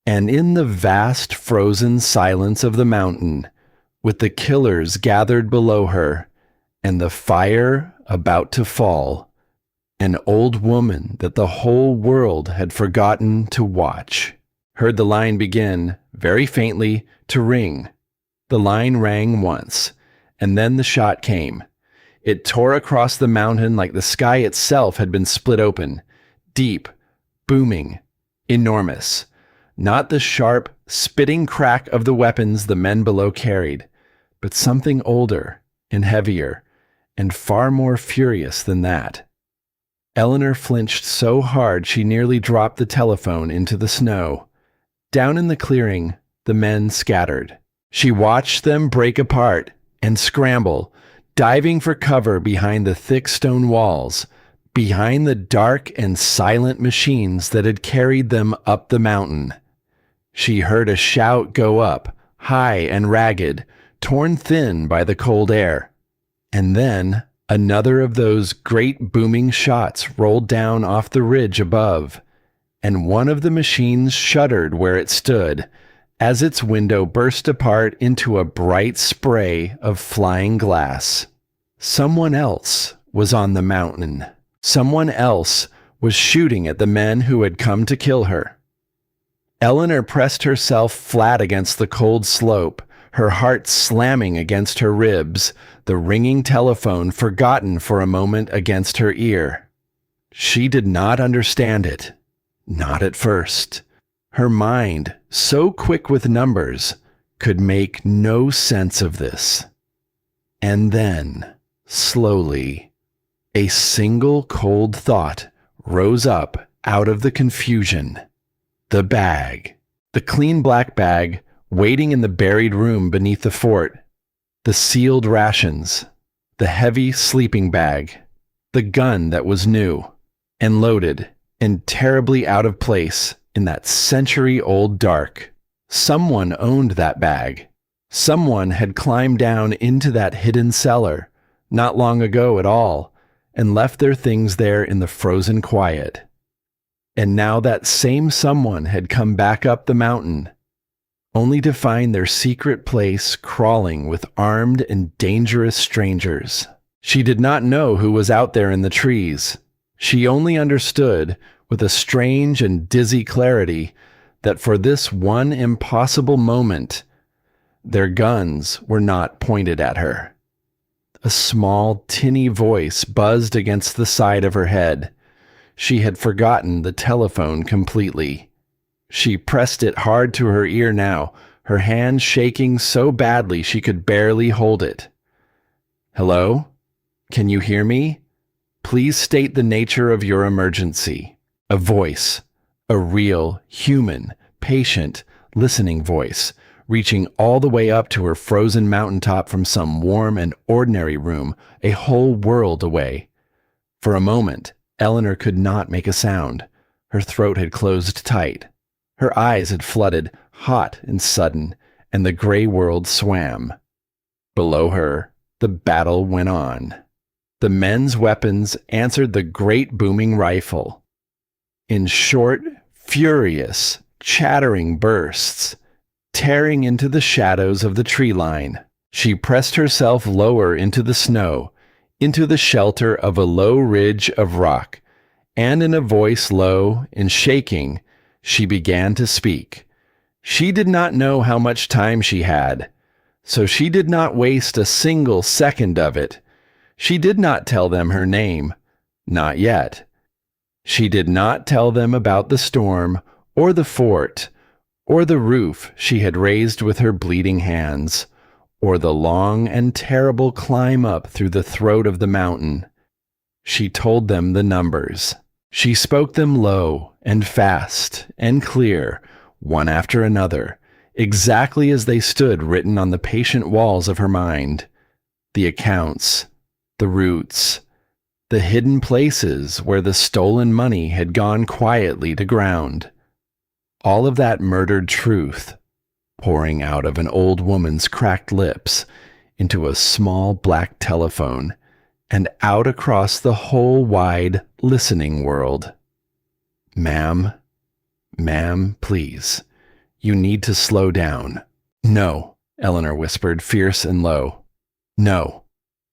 And in the vast frozen silence of the mountain, with the killers gathered below her, and the fire about to fall, an old woman that the whole world had forgotten to watch, heard the line begin, very faintly, to ring. The line rang once, and then the shot came. It tore across the mountain like the sky itself had been split open, deep, booming, enormous. Not the sharp, spitting crack of the weapons the men below carried, but something older and heavier and far more furious than that. Eleanor flinched so hard she nearly dropped the telephone into the snow. Down in the clearing, the men scattered. She watched them break apart and scramble, diving for cover behind the thick stone walls, behind the dark and silent machines that had carried them up the mountain. She heard a shout go up, high and ragged, torn thin by the cold air. And then another of those great booming shots rolled down off the ridge above, and one of the machines shuddered where it stood, as its window burst apart into a bright spray of flying glass. Someone else was on the mountain. Someone else was shooting at the men who had come to kill her. Eleanor pressed herself flat against the cold slope, her heart slamming against her ribs, the ringing telephone forgotten for a moment against her ear. She did not understand it. Not at first. Her mind, so quick with numbers, could make no sense of this. And then, slowly, a single cold thought rose up out of the confusion. The bag. The clean black bag, waiting in the buried room beneath the fort. The sealed rations. The heavy sleeping bag. The gun that was new and loaded and terribly out of place in that century-old dark. Someone owned that bag. Someone had climbed down into that hidden cellar, not long ago at all, and left their things there in the frozen quiet. And now that same someone had come back up the mountain, only to find their secret place crawling with armed and dangerous strangers. She did not know who was out there in the trees. She only understood, with a strange and dizzy clarity, that for this one impossible moment, their guns were not pointed at her. A small, tinny voice buzzed against the side of her head. She had forgotten the telephone completely. She pressed it hard to her ear now, her hand shaking so badly she could barely hold it. "Hello? Can you hear me? Please state the nature of your emergency." A voice, a real, human, patient, listening voice, reaching all the way up to her frozen mountaintop from some warm and ordinary room a whole world away. For a moment, Eleanor could not make a sound. Her throat had closed tight. Her eyes had flooded, hot and sudden, and the gray world swam. Below her, the battle went on. The men's weapons answered the great booming rifle. In short, furious, chattering bursts, tearing into the shadows of the tree line, she pressed herself lower into the snow, into the shelter of a low ridge of rock, and in a voice low and shaking, she began to speak. She did not know how much time she had, so she did not waste a single second of it. She did not tell them her name, not yet. She did not tell them about the storm, or the fort, or the roof she had raised with her bleeding hands, or the long and terrible climb up through the throat of the mountain. She told them the numbers. She spoke them low and fast and clear, one after another, exactly as they stood written on the patient walls of her mind. The accounts, the routes, the hidden places where the stolen money had gone quietly to ground. All of that murdered truth, pouring out of an old woman's cracked lips into a small black telephone and out across the whole wide listening world. Ma'am, please, you need to slow down." "No," Eleanor whispered, fierce and low. "No,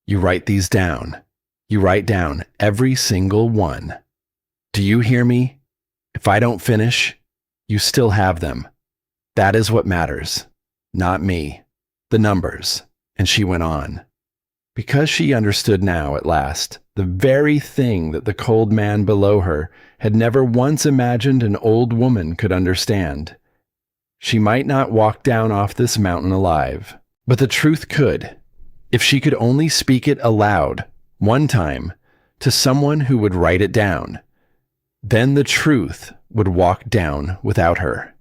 you write these down. You write down every single one. Do you hear me? If I don't finish, you still have them. That is what matters, not me. The numbers." And she went on. Because she understood now, at last, the very thing that the cold man below her had never once imagined an old woman could understand. She might not walk down off this mountain alive, but the truth could, if she could only speak it aloud, one time, to someone who would write it down. Then the truth would walk down without her.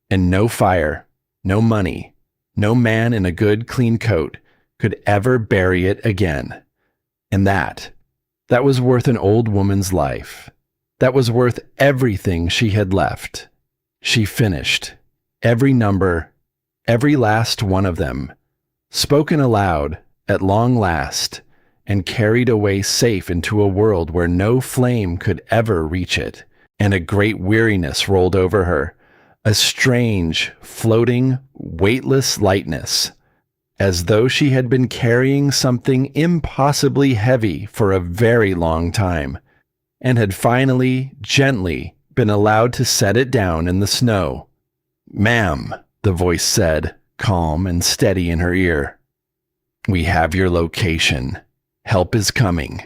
And no fire, no money, no man in a good clean coat could ever bury it again. And that was worth an old woman's life. That was worth everything she had left. She finished. Every number, every last one of them, spoken aloud at long last, and carried away safe into a world where no flame could ever reach it. And a great weariness rolled over her, a strange, floating, weightless lightness, as though she had been carrying something impossibly heavy for a very long time, and had finally, gently, been allowed to set it down in the snow. "Ma'am," the voice said, calm and steady in her ear. "We have your location. Help is coming.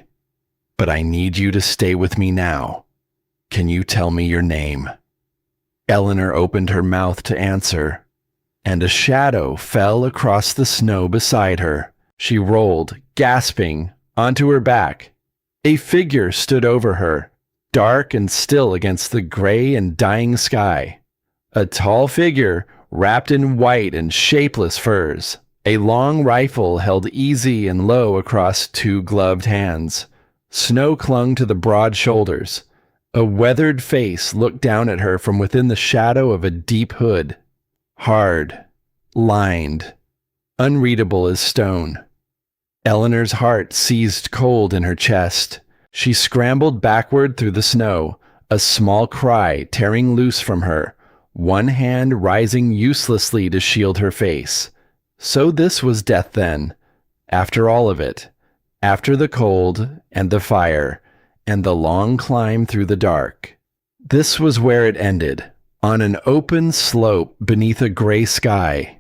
But I need you to stay with me now. Can you tell me your name?" Eleanor opened her mouth to answer, and a shadow fell across the snow beside her. She rolled, gasping, onto her back. A figure stood over her, dark and still against the gray and dying sky. A tall figure, wrapped in white and shapeless furs. A long rifle held easy and low across two gloved hands. Snow clung to the broad shoulders. A weathered face looked down at her from within the shadow of a deep hood. Hard, lined, unreadable as stone. Eleanor's heart seized cold in her chest. She scrambled backward through the snow, a small cry tearing loose from her, one hand rising uselessly to shield her face. So this was death then, after all of it, after the cold and the fire and the long climb through the dark. This was where it ended, on an open slope beneath a gray sky.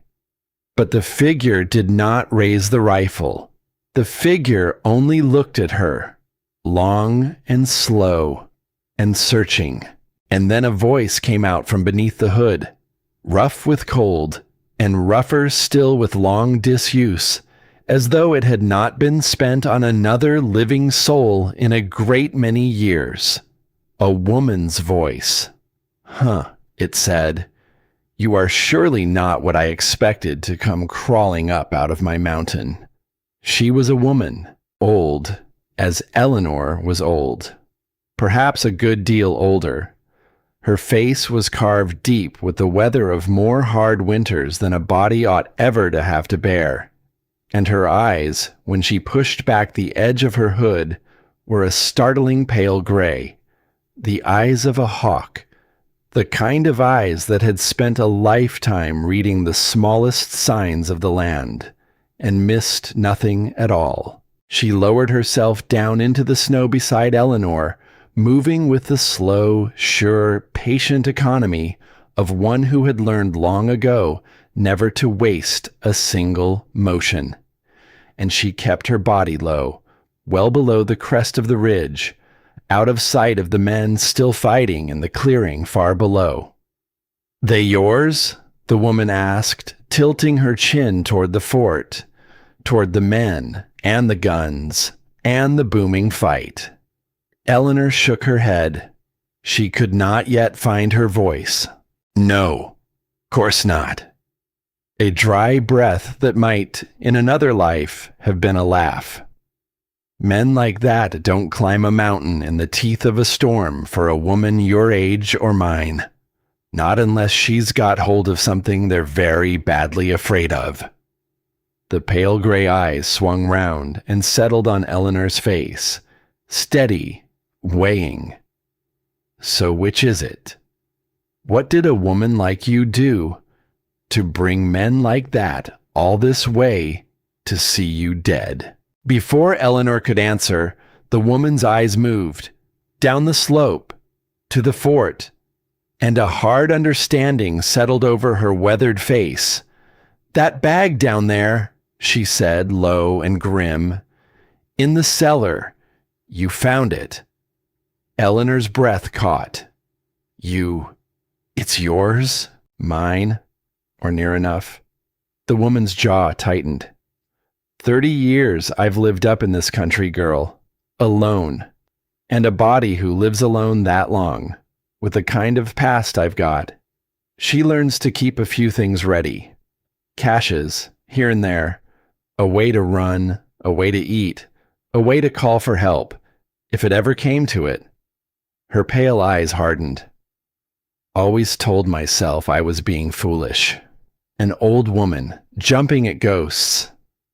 But the figure did not raise the rifle. The figure only looked at her, long and slow and searching. And then a voice came out from beneath the hood, rough with cold and rougher still with long disuse, as though it had not been spent on another living soul in a great many years. A woman's voice. "Huh," it said. "You are surely not what I expected to come crawling up out of my mountain." She was a woman, old, as Eleanor was old. Perhaps a good deal older. Her face was carved deep with the weather of more hard winters than a body ought ever to have to bear. And her eyes, when she pushed back the edge of her hood, were a startling pale gray. The eyes of a hawk, the kind of eyes that had spent a lifetime reading the smallest signs of the land, and missed nothing at all. She lowered herself down into the snow beside Eleanor, moving with the slow, sure, patient economy of one who had learned long ago never to waste a single motion. And she kept her body low, well below the crest of the ridge, out of sight of the men still fighting in the clearing far below. "They yours?" the woman asked, tilting her chin toward the fort, toward the men and the guns and the booming fight. Eleanor shook her head. She could not yet find her voice. "No, course not." A dry breath that might, in another life, have been a laugh. Men like that don't climb a mountain in the teeth of a storm for a woman your age or mine. Not unless she's got hold of something they're very badly afraid of. The pale gray eyes swung round and settled on Eleanor's face, steady, weighing. "So which is it? What did a woman like you do to bring men like that all this way to see you dead?" Before Eleanor could answer, the woman's eyes moved, down the slope, to the fort, and a hard understanding settled over her weathered face. "That bag down there," she said, low and grim. "In the cellar. You found it." Eleanor's breath caught. It's yours? Mine? Or near enough?" The woman's jaw tightened. 30 years I've lived up in this country, girl. Alone. And a body who lives alone that long, with the kind of past I've got. She learns to keep a few things ready. Caches, here and there. A way to run, a way to eat, a way to call for help, if it ever came to it. Her pale eyes hardened. Always told myself I was being foolish. An old woman, jumping at ghosts,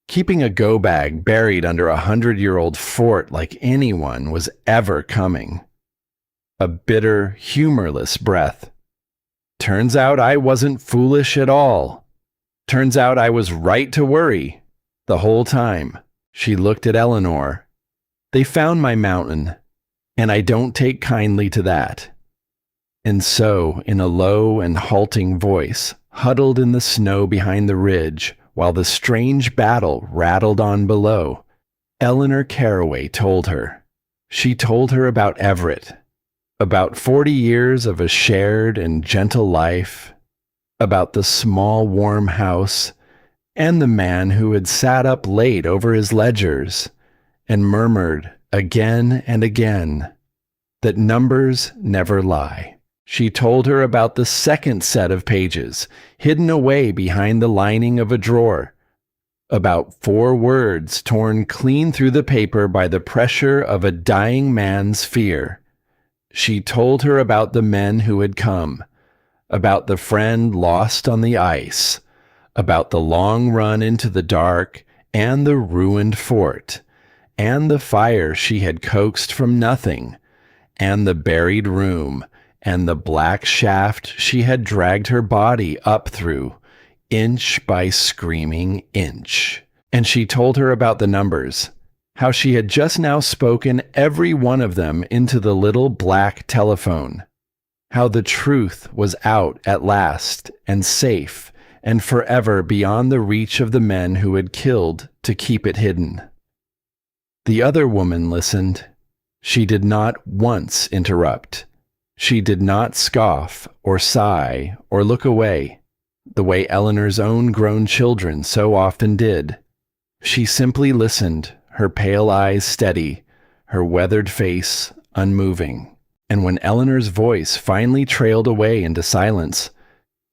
keeping a go-bag buried under a 100-year-old fort like anyone was ever coming. A bitter, humorless breath. Turns out I wasn't foolish at all. Turns out I was right to worry. The whole time. She looked at Eleanor. They found my mountain, and I don't take kindly to that. And so, in a low and halting voice, huddled in the snow behind the ridge, while the strange battle rattled on below, Eleanor Caraway told her. She told her about Everett, about 40 years of a shared and gentle life, about the small warm house, and the man who had sat up late over his ledgers and murmured again and again that numbers never lie. She told her about the second set of pages, hidden away behind the lining of a drawer, about 4 words torn clean through the paper by the pressure of a dying man's fear, She told her about the men who had come, about the friend lost on the ice, about the long run into the dark and the ruined fort, and the fire she had coaxed from nothing, and the buried room, and the black shaft she had dragged her body up through, inch by screaming inch. And she told her about the numbers, how she had just now spoken every one of them into the little black telephone, how the truth was out at last and safe and forever beyond the reach of the men who had killed to keep it hidden. The other woman listened. She did not once interrupt. She did not scoff or sigh or look away, the way Eleanor's own grown children so often did. She simply listened, her pale eyes steady, her weathered face unmoving. And when Eleanor's voice finally trailed away into silence,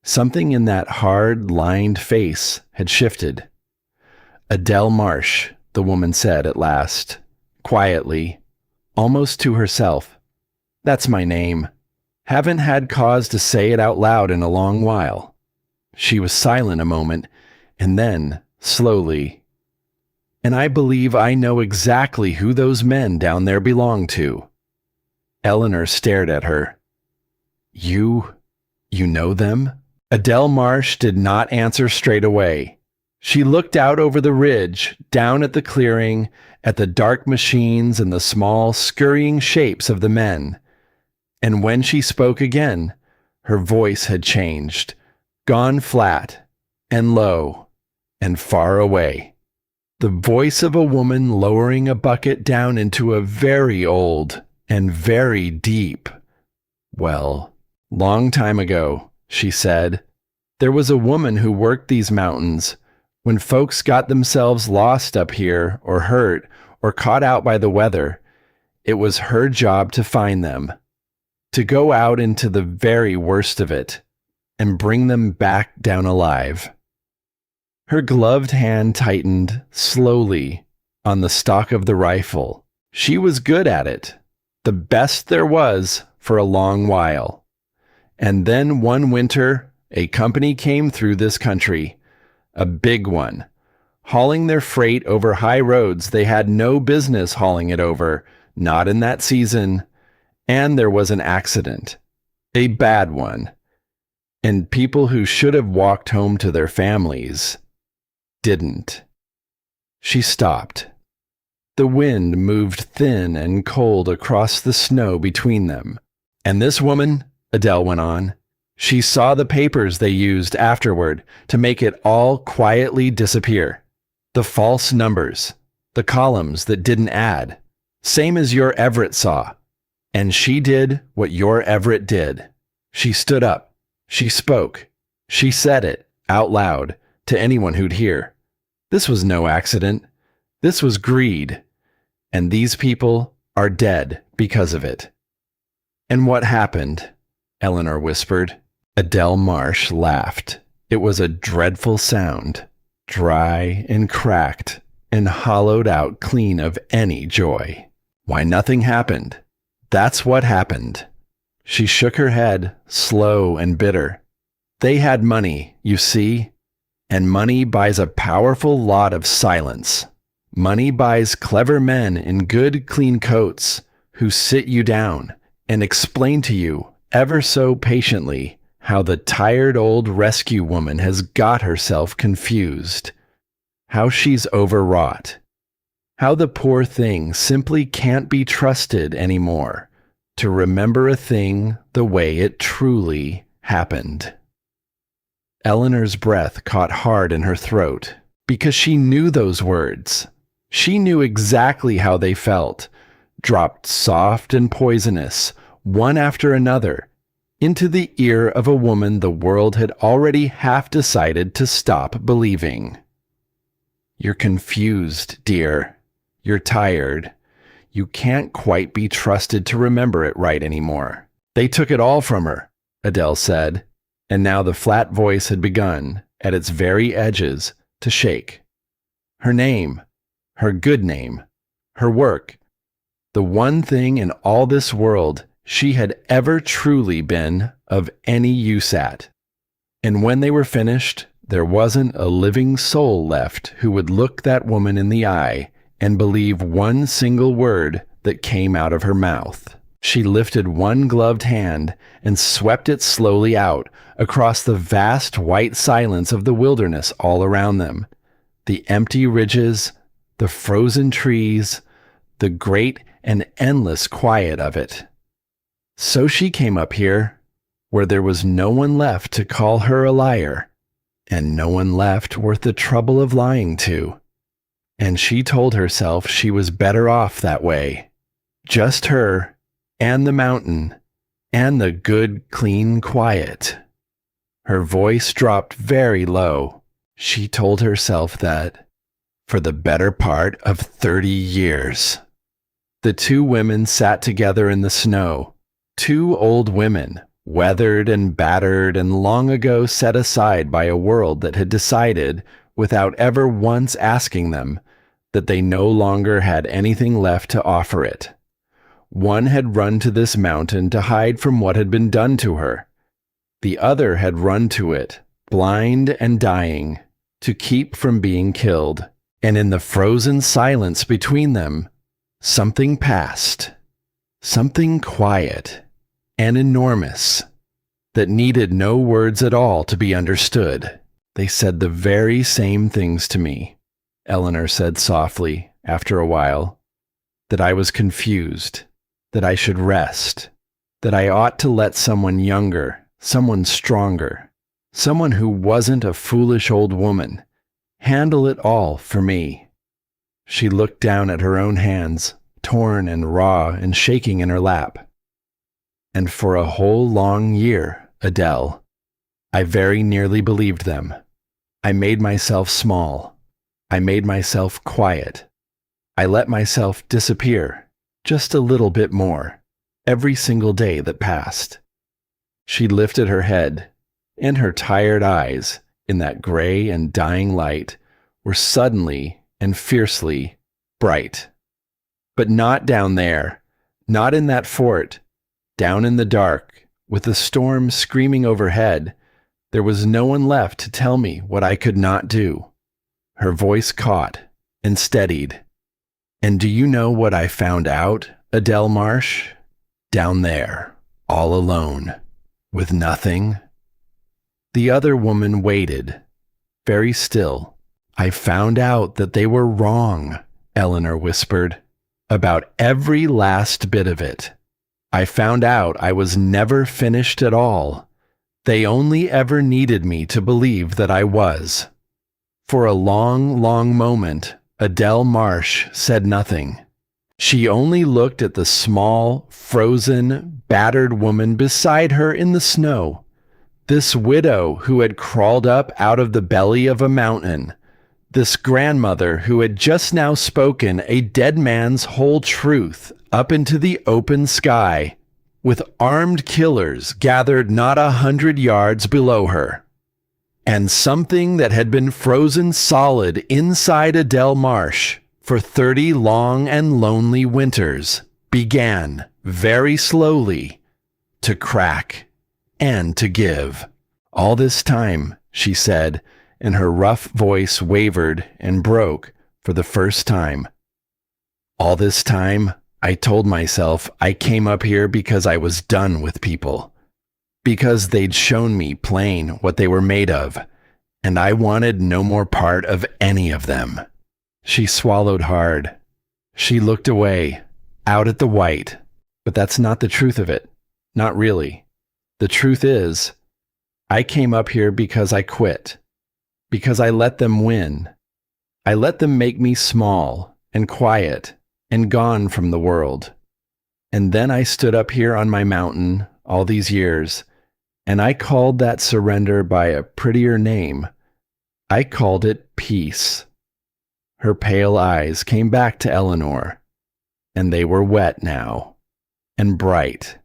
something in that hard, lined face had shifted. "Adele Marsh," the woman said at last, quietly, almost to herself. "That's my name. Haven't had cause to say it out loud in a long while." She was silent a moment, and then, slowly, "And I believe I know exactly who those men down there belong to." Eleanor stared at her. You know them?" Adele Marsh did not answer straight away. She looked out over the ridge, down at the clearing, at the dark machines and the small, scurrying shapes of the men. And when she spoke again, her voice had changed, gone flat and low and far away. The voice of a woman lowering a bucket down into a very old and very deep well. "Long time ago," she said, "there was a woman who worked these mountains. When folks got themselves lost up here, or hurt, or caught out by the weather, it was her job to find them, to go out into the very worst of it, and bring them back down alive." Her gloved hand tightened slowly on the stock of the rifle. She was good at it, the best there was for a long while. And then one winter, a company came through this country, a big one, hauling their freight over high roads they had no business hauling it over, not in that season, and there was an accident, a bad one, and people who should have walked home to their families didn't. She stopped. The wind moved thin and cold across the snow between them. "And this woman," Adele went on, "she saw the papers they used afterward to make it all quietly disappear. The false numbers, the columns that didn't add, same as your Everett saw. And she did what your Everett did. She stood up. She spoke. She said it out loud to anyone who'd hear. This was no accident. This was greed. And these people are dead because of it." "And what happened?" Eleanor whispered. Adele Marsh laughed. It was a dreadful sound, dry and cracked and hollowed out clean of any joy. "Why, nothing happened. That's what happened." She shook her head, slow and bitter. "They had money, you see. And money buys a powerful lot of silence. Money buys clever men in good, clean coats who sit you down and explain to you ever so patiently how the tired old rescue woman has got herself confused, how she's overwrought, how the poor thing simply can't be trusted anymore to remember a thing the way it truly happened." Eleanor's breath caught hard in her throat because she knew those words. She knew exactly how they felt, dropped soft and poisonous, one after another, into the ear of a woman the world had already half decided to stop believing. "You're confused, dear. You're tired. You can't quite be trusted to remember it right anymore. They took it all from her," Adele said, and now the flat voice had begun, at its very edges, to shake. "Her name, her good name, her work, the one thing in all this world she had ever truly been of any use at. And when they were finished, there wasn't a living soul left who would look that woman in the eye and believe one single word that came out of her mouth. She lifted one gloved hand and swept it slowly out across the vast white silence of the wilderness all around them. The empty ridges, the frozen trees, the great and endless quiet of it. So she came up here, where there was no one left to call her a liar, and no one left worth the trouble of lying to. And she told herself she was better off that way. Just her, and the mountain, and the good, clean quiet. Her voice dropped very low. She told herself that, for the better part of 30 years. The two women sat together in the snow, two old women, weathered and battered and long ago set aside by a world that had decided, without ever once asking them, that they no longer had anything left to offer it. One had run to this mountain to hide from what had been done to her. The other had run to it, blind and dying, to keep from being killed. And in the frozen silence between them, something passed. Something quiet and enormous that needed no words at all to be understood. They said the very same things to me, Eleanor said softly after a while. That I was confused, that I should rest, that I ought to let someone younger, someone stronger, someone who wasn't a foolish old woman, handle it all for me. She looked down at her own hands, torn and raw and shaking in her lap. And for a whole long year, Adele, I very nearly believed them. I made myself small. I made myself quiet. I let myself disappear just a little bit more every single day that passed. She lifted her head, and her tired eyes, in that gray and dying light, were suddenly and fiercely bright. But not down there, not in that fort, down in the dark, with the storm screaming overhead. There was no one left to tell me what I could not do. Her voice caught and steadied. And do you know what I found out, Adele Marsh? Down there, all alone, with nothing. The other woman waited, very still. I found out that they were wrong, Eleanor whispered, about every last bit of it. I found out I was never finished at all. They only ever needed me to believe that I was. For a long, long moment, Adele Marsh said nothing. She only looked at the small, frozen, battered woman beside her in the snow. This widow who had crawled up out of the belly of a mountain. This grandmother who had just now spoken a dead man's whole truth up into the open sky, with armed killers gathered not 100 yards below her. And something that had been frozen solid inside Adele Marsh for 30 long and lonely winters began, very slowly, to crack and to give. All this time, she said, and her rough voice wavered and broke for the first time. All this time, I told myself I came up here because I was done with people. Because they'd shown me plain what they were made of, and I wanted no more part of any of them. She swallowed hard. She looked away, out at the white, but that's not the truth of it. Not really. The truth is, I came up here because I quit. Because I let them win. I let them make me small and quiet and gone from the world. And then I stood up here on my mountain all these years, and I called that surrender by a prettier name. I called it peace. Her pale eyes came back to Eleanor, and they were wet now, and bright.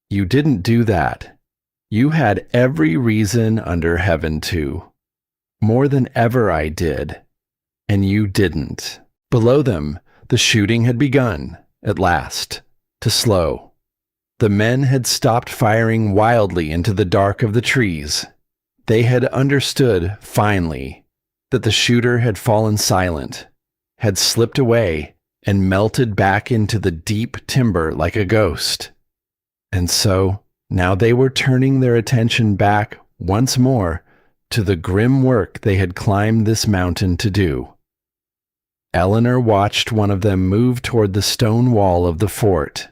You didn't do that. You had every reason under heaven to. More than ever I did, and you didn't. Below them, the shooting had begun, at last, to slow. The men had stopped firing wildly into the dark of the trees. They had understood, finally, that the shooter had fallen silent, had slipped away, and melted back into the deep timber like a ghost. And so, now they were turning their attention back, once more, to the grim work they had climbed this mountain to do. Eleanor watched one of them move toward the stone wall of the fort,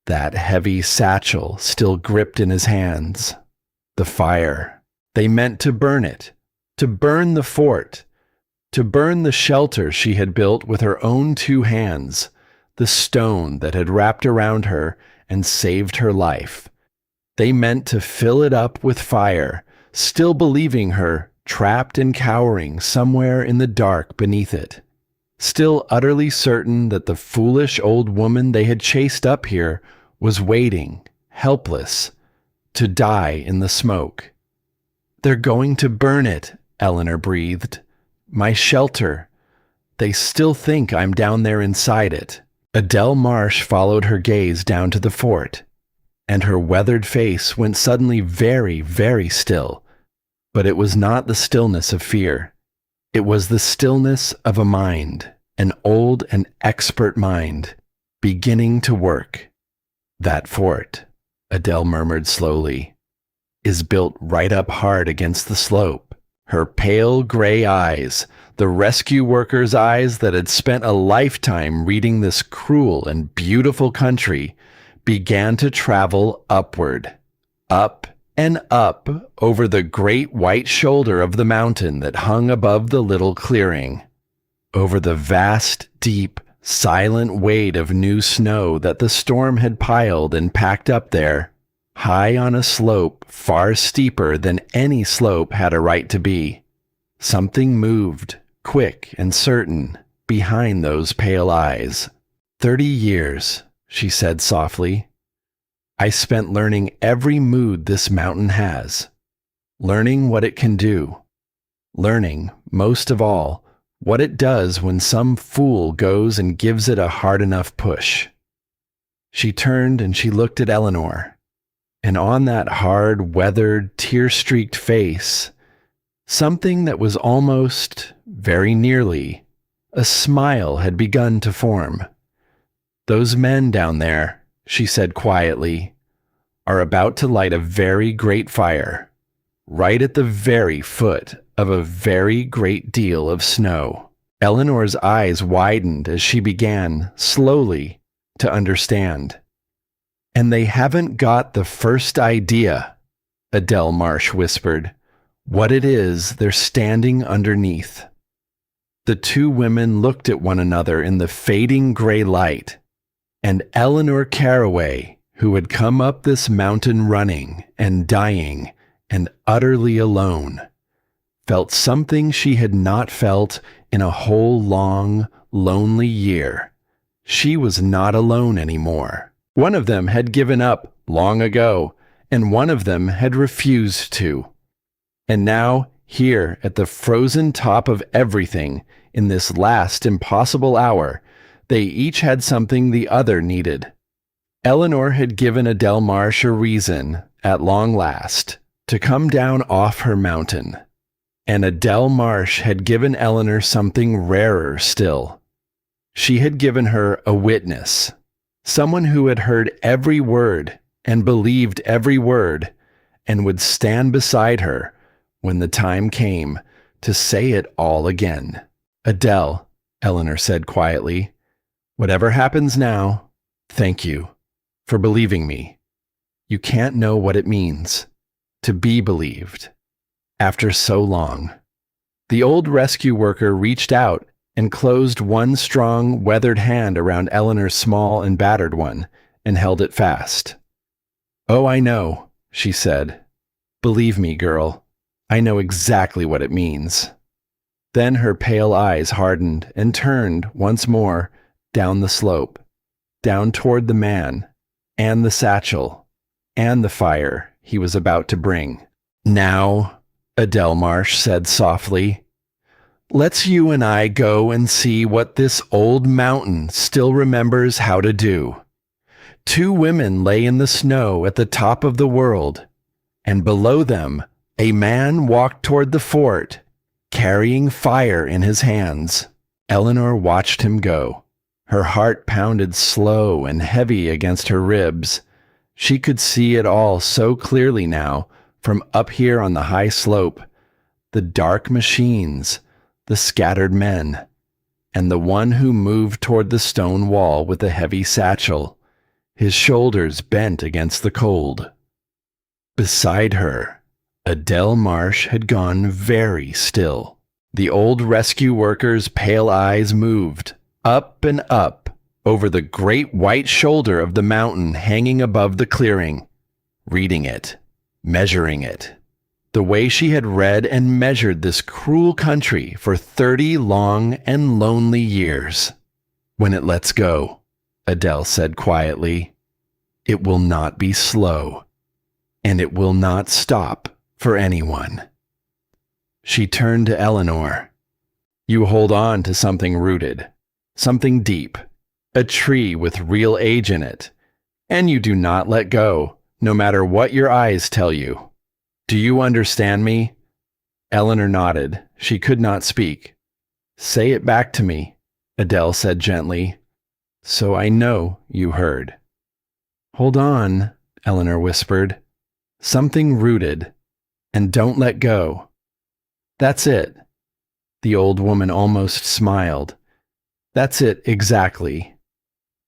that heavy satchel still gripped in his hands. The fire. They meant to burn it, to burn the fort, to burn the shelter she had built with her own 2 hands, the stone that had wrapped around her and saved her life. They meant to fill it up with fire, still believing her trapped and cowering somewhere in the dark beneath it, still utterly certain that the foolish old woman they had chased up here was waiting, helpless, to die in the smoke. "They're going to burn it," Eleanor breathed. "My shelter. They still think I'm down there inside it." Adele Marsh followed her gaze down to the fort, and her weathered face went suddenly very, very still. But it was not the stillness of fear. It was the stillness of a mind, an old and expert mind, beginning to work. "That fort," Adele murmured slowly, "is built right up hard against the slope." Her pale gray eyes, the rescue workers' eyes that had spent a lifetime reading this cruel and beautiful country, began to travel upward, up and up over the great white shoulder of the mountain that hung above the little clearing, over the vast, deep, silent weight of new snow that the storm had piled and packed up there, high on a slope far steeper than any slope had a right to be. Something moved, quick and certain, behind those pale eyes. 30 years, she said softly. I spent learning every mood this mountain has, learning what it can do, learning, most of all, what it does when some fool goes and gives it a hard enough push. She turned and she looked at Eleanor, and on that hard, weathered, tear-streaked face, something that was almost, very nearly, a smile had begun to form. "Those men down there," she said quietly, "are about to light a very great fire, right at the very foot of a very great deal of snow." Eleanor's eyes widened as she began, slowly, to understand. "And they haven't got the first idea," Adele Marsh whispered, "what it is they're standing underneath." The 2 women looked at one another in the fading gray light, and Eleanor Caraway, who had come up this mountain running and dying and utterly alone, felt something she had not felt in a whole long, lonely year. She was not alone anymore. One of them had given up long ago, and one of them had refused to. And now, here at the frozen top of everything, in this last impossible hour, they each had something the other needed. Eleanor had given Adele Marsh a reason, at long last, to come down off her mountain. And Adele Marsh had given Eleanor something rarer still. She had given her a witness, someone who had heard every word and believed every word, and would stand beside her when the time came to say it all again. "Adele," Eleanor said quietly, "whatever happens now, thank you for believing me. You can't know what it means to be believed after so long." The old rescue worker reached out and closed one strong, weathered hand around Eleanor's small and battered one and held it fast. "Oh, I know," she said. "Believe me, girl, I know exactly what it means." Then her pale eyes hardened and turned once more down the slope, down toward the man, and the satchel, and the fire he was about to bring. "Now," Adele Marsh said softly, "let's you and I go and see what this old mountain still remembers how to do. Two women lay in the snow at the top of the world, and below them, a man walked toward the fort, carrying fire in his hands. Eleanor watched him go. Her heart pounded slow and heavy against her ribs. She could see it all so clearly now, from up here on the high slope. The dark machines, the scattered men, and the one who moved toward the stone wall with a heavy satchel, his shoulders bent against the cold. Beside her, Adele Marsh had gone very still. The old rescue worker's pale eyes moved, up and up, over the great white shoulder of the mountain hanging above the clearing, reading it, measuring it, the way she had read and measured this cruel country for 30 long and lonely years. When it lets go, Adele said quietly, it will not be slow, and it will not stop for anyone. She turned to Eleanor. You hold on to something rooted, something deep, a tree with real age in it, and you do not let go, no matter what your eyes tell you. Do you understand me? Eleanor nodded. She could not speak. Say it back to me, Adele said gently, so I know you heard. Hold on, Eleanor whispered. Something rooted, and don't let go. That's it. The old woman almost smiled. That's it exactly.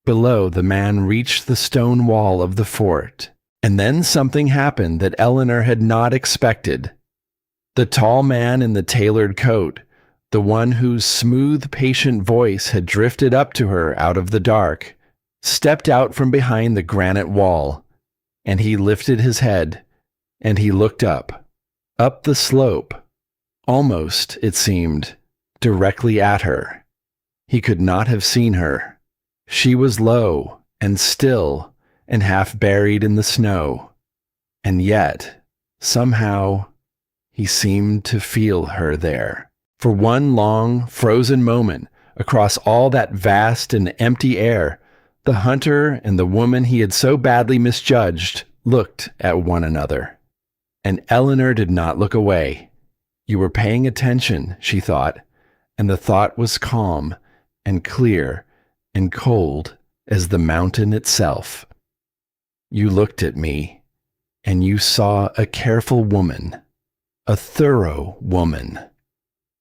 Below, the man reached the stone wall of the fort, and then something happened that Eleanor had not expected. The tall man in the tailored coat, the one whose smooth, patient voice had drifted up to her out of the dark, stepped out from behind the granite wall, and he lifted his head, and he looked up the slope, almost, it seemed, directly at her. He could not have seen her. She was low and still and half buried in the snow, and yet, somehow, he seemed to feel her there. For one long, frozen moment, across all that vast and empty air, the hunter and the woman he had so badly misjudged looked at one another. And Eleanor did not look away. You were paying attention, she thought, and the thought was calm and clear and cold as the mountain itself. You looked at me, and you saw a careful woman, a thorough woman,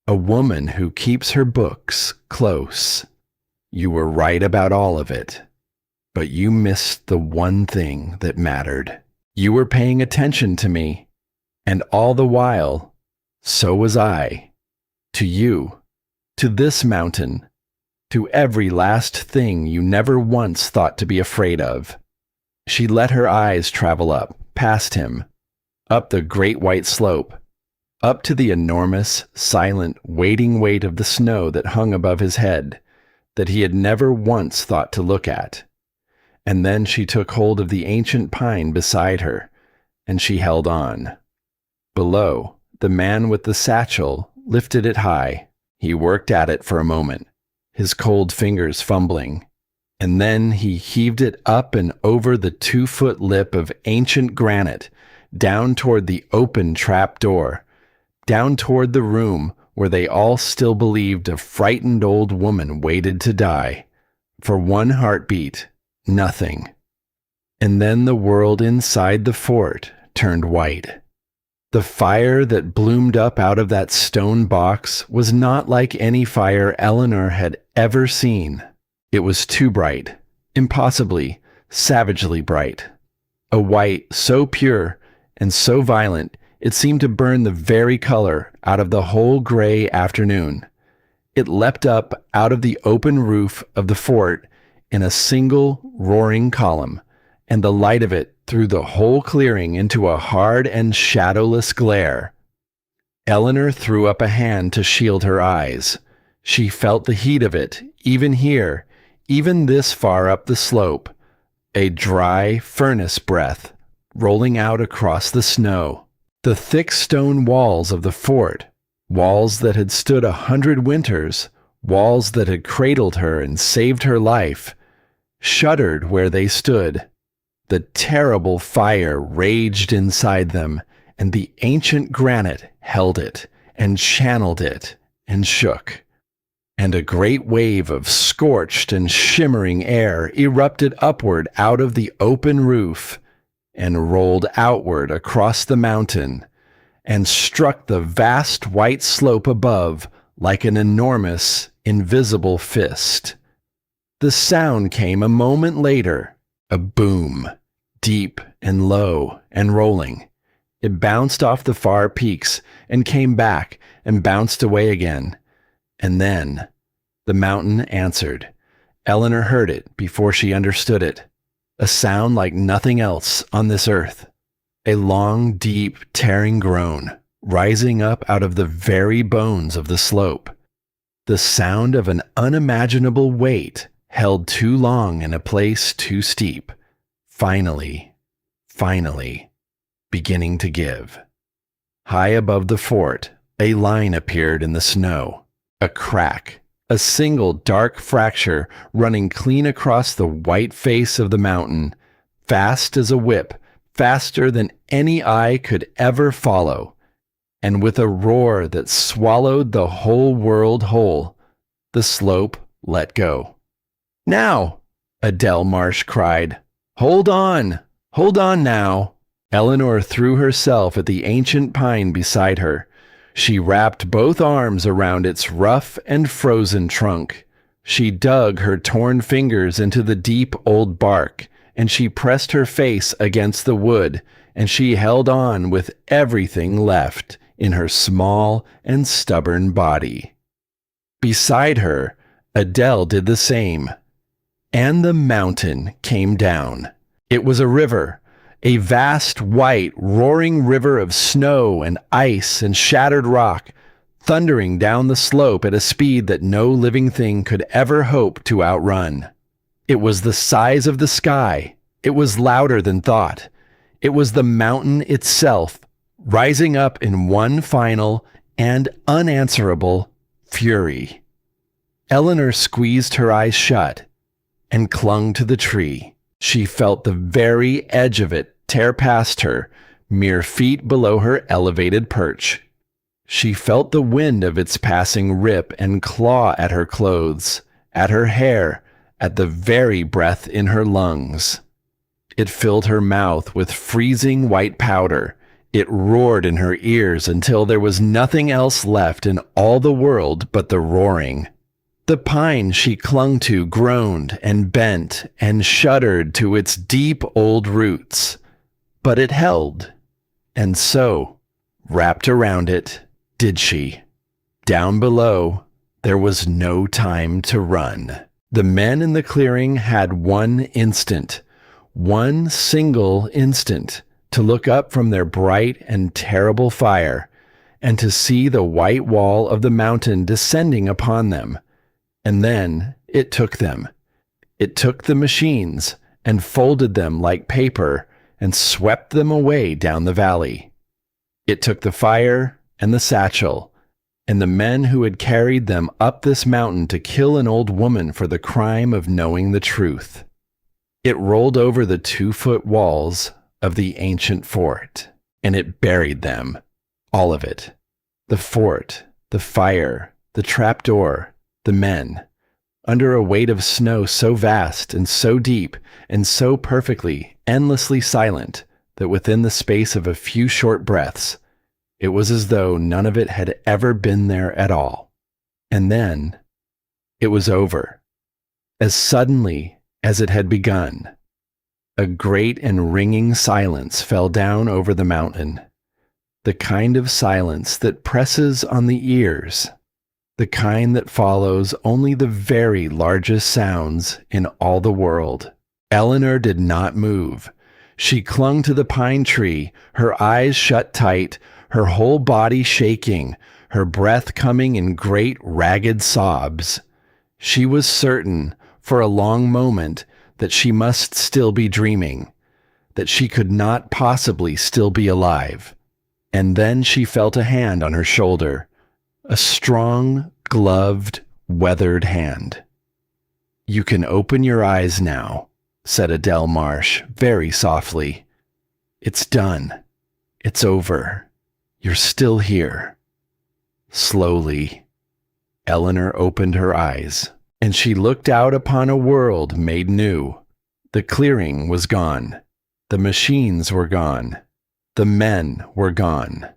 a woman who keeps her books close. You were right about all of it, but you missed the one thing that mattered. You were paying attention to me, and all the while, so was I, to you, to this mountain, to every last thing you never once thought to be afraid of. She let her eyes travel up, past him, up the great white slope, up to the enormous, silent, waiting weight of the snow that hung above his head, that he had never once thought to look at. And then she took hold of the ancient pine beside her, and she held on. Below, the man with the satchel lifted it high. He worked at it for a moment, his cold fingers fumbling, and then he heaved it up and over the 2-foot lip of ancient granite, down toward the open trap door, down toward the room where they all still believed a frightened old woman waited to die. For one heartbeat, nothing. And then the world inside the fort turned white. The fire that bloomed up out of that stone box was not like any fire Eleanor had ever seen. It was too bright, impossibly, savagely bright. A white so pure and so violent it seemed to burn the very color out of the whole gray afternoon. It leapt up out of the open roof of the fort in a single roaring column, and the light of it threw the whole clearing into a hard and shadowless glare. Eleanor threw up a hand to shield her eyes. She felt the heat of it, even here, even this far up the slope, a dry furnace breath rolling out across the snow. The thick stone walls of the fort, walls that had stood 100 winters, walls that had cradled her and saved her life, shuddered where they stood. The terrible fire raged inside them, and the ancient granite held it, and channeled it, and shook. And a great wave of scorched and shimmering air erupted upward out of the open roof, and rolled outward across the mountain, and struck the vast white slope above like an enormous, invisible fist. The sound came a moment later, a boom, deep and low and rolling. It bounced off the far peaks and came back and bounced away again. And then the mountain answered. Eleanor heard it before she understood it. A sound like nothing else on this earth. A long, deep, tearing groan, rising up out of the very bones of the slope. The sound of an unimaginable weight held too long in a place too steep. Finally, beginning to give. High above the fort, a line appeared in the snow. A crack, a single dark fracture running clean across the white face of the mountain, fast as a whip, faster than any eye could ever follow. And with a roar that swallowed the whole world whole, the slope let go. "Now!" Adele Marsh cried. Hold on now." Eleanor threw herself at the ancient pine beside her. She wrapped both arms around its rough and frozen trunk. She dug her torn fingers into the deep old bark, and she pressed her face against the wood, and she held on with everything left in her small and stubborn body. Beside her, Adele did the same. And the mountain came down. It was a river, a vast, white, roaring river of snow and ice and shattered rock, thundering down the slope at a speed that no living thing could ever hope to outrun. It was the size of the sky. It was louder than thought. It was the mountain itself, rising up in one final and unanswerable fury. Eleanor squeezed her eyes shut and clung to the tree. She felt the very edge of it tear past her, mere feet below her elevated perch. She felt the wind of its passing rip and claw at her clothes, at her hair, at the very breath in her lungs. It filled her mouth with freezing white powder. It roared in her ears until there was nothing else left in all the world but the roaring. The pine she clung to groaned and bent and shuddered to its deep old roots, but it held, and so, wrapped around it, did she. Down below, there was no time to run. The men in the clearing had one single instant, to look up from their bright and terrible fire, and to see the white wall of the mountain descending upon them. And then it took them. It took the machines and folded them like paper and swept them away down the valley. It took the fire and the satchel and the men who had carried them up this mountain to kill an old woman for the crime of knowing the truth. It rolled over the 2-foot walls of the ancient fort, and it buried them, all of it. The fort, the fire, the trapdoor, the men, under a weight of snow so vast and so deep and so perfectly, endlessly silent that within the space of a few short breaths, it was as though none of it had ever been there at all. And then it was over, as suddenly as it had begun. A great and ringing silence fell down over the mountain, the kind of silence that presses on the ears, the kind that follows only the very largest sounds in all the world. Eleanor did not move. She clung to the pine tree, her eyes shut tight, her whole body shaking, her breath coming in great ragged sobs. She was certain, for a long moment, that she must still be dreaming, that she could not possibly still be alive. And then she felt a hand on her shoulder, a strong, gloved, weathered hand. "You can open your eyes now," said Adele Marsh very softly. "It's done. It's over. You're still here." Slowly, Eleanor opened her eyes, and she looked out upon a world made new. The clearing was gone. The machines were gone. The men were gone.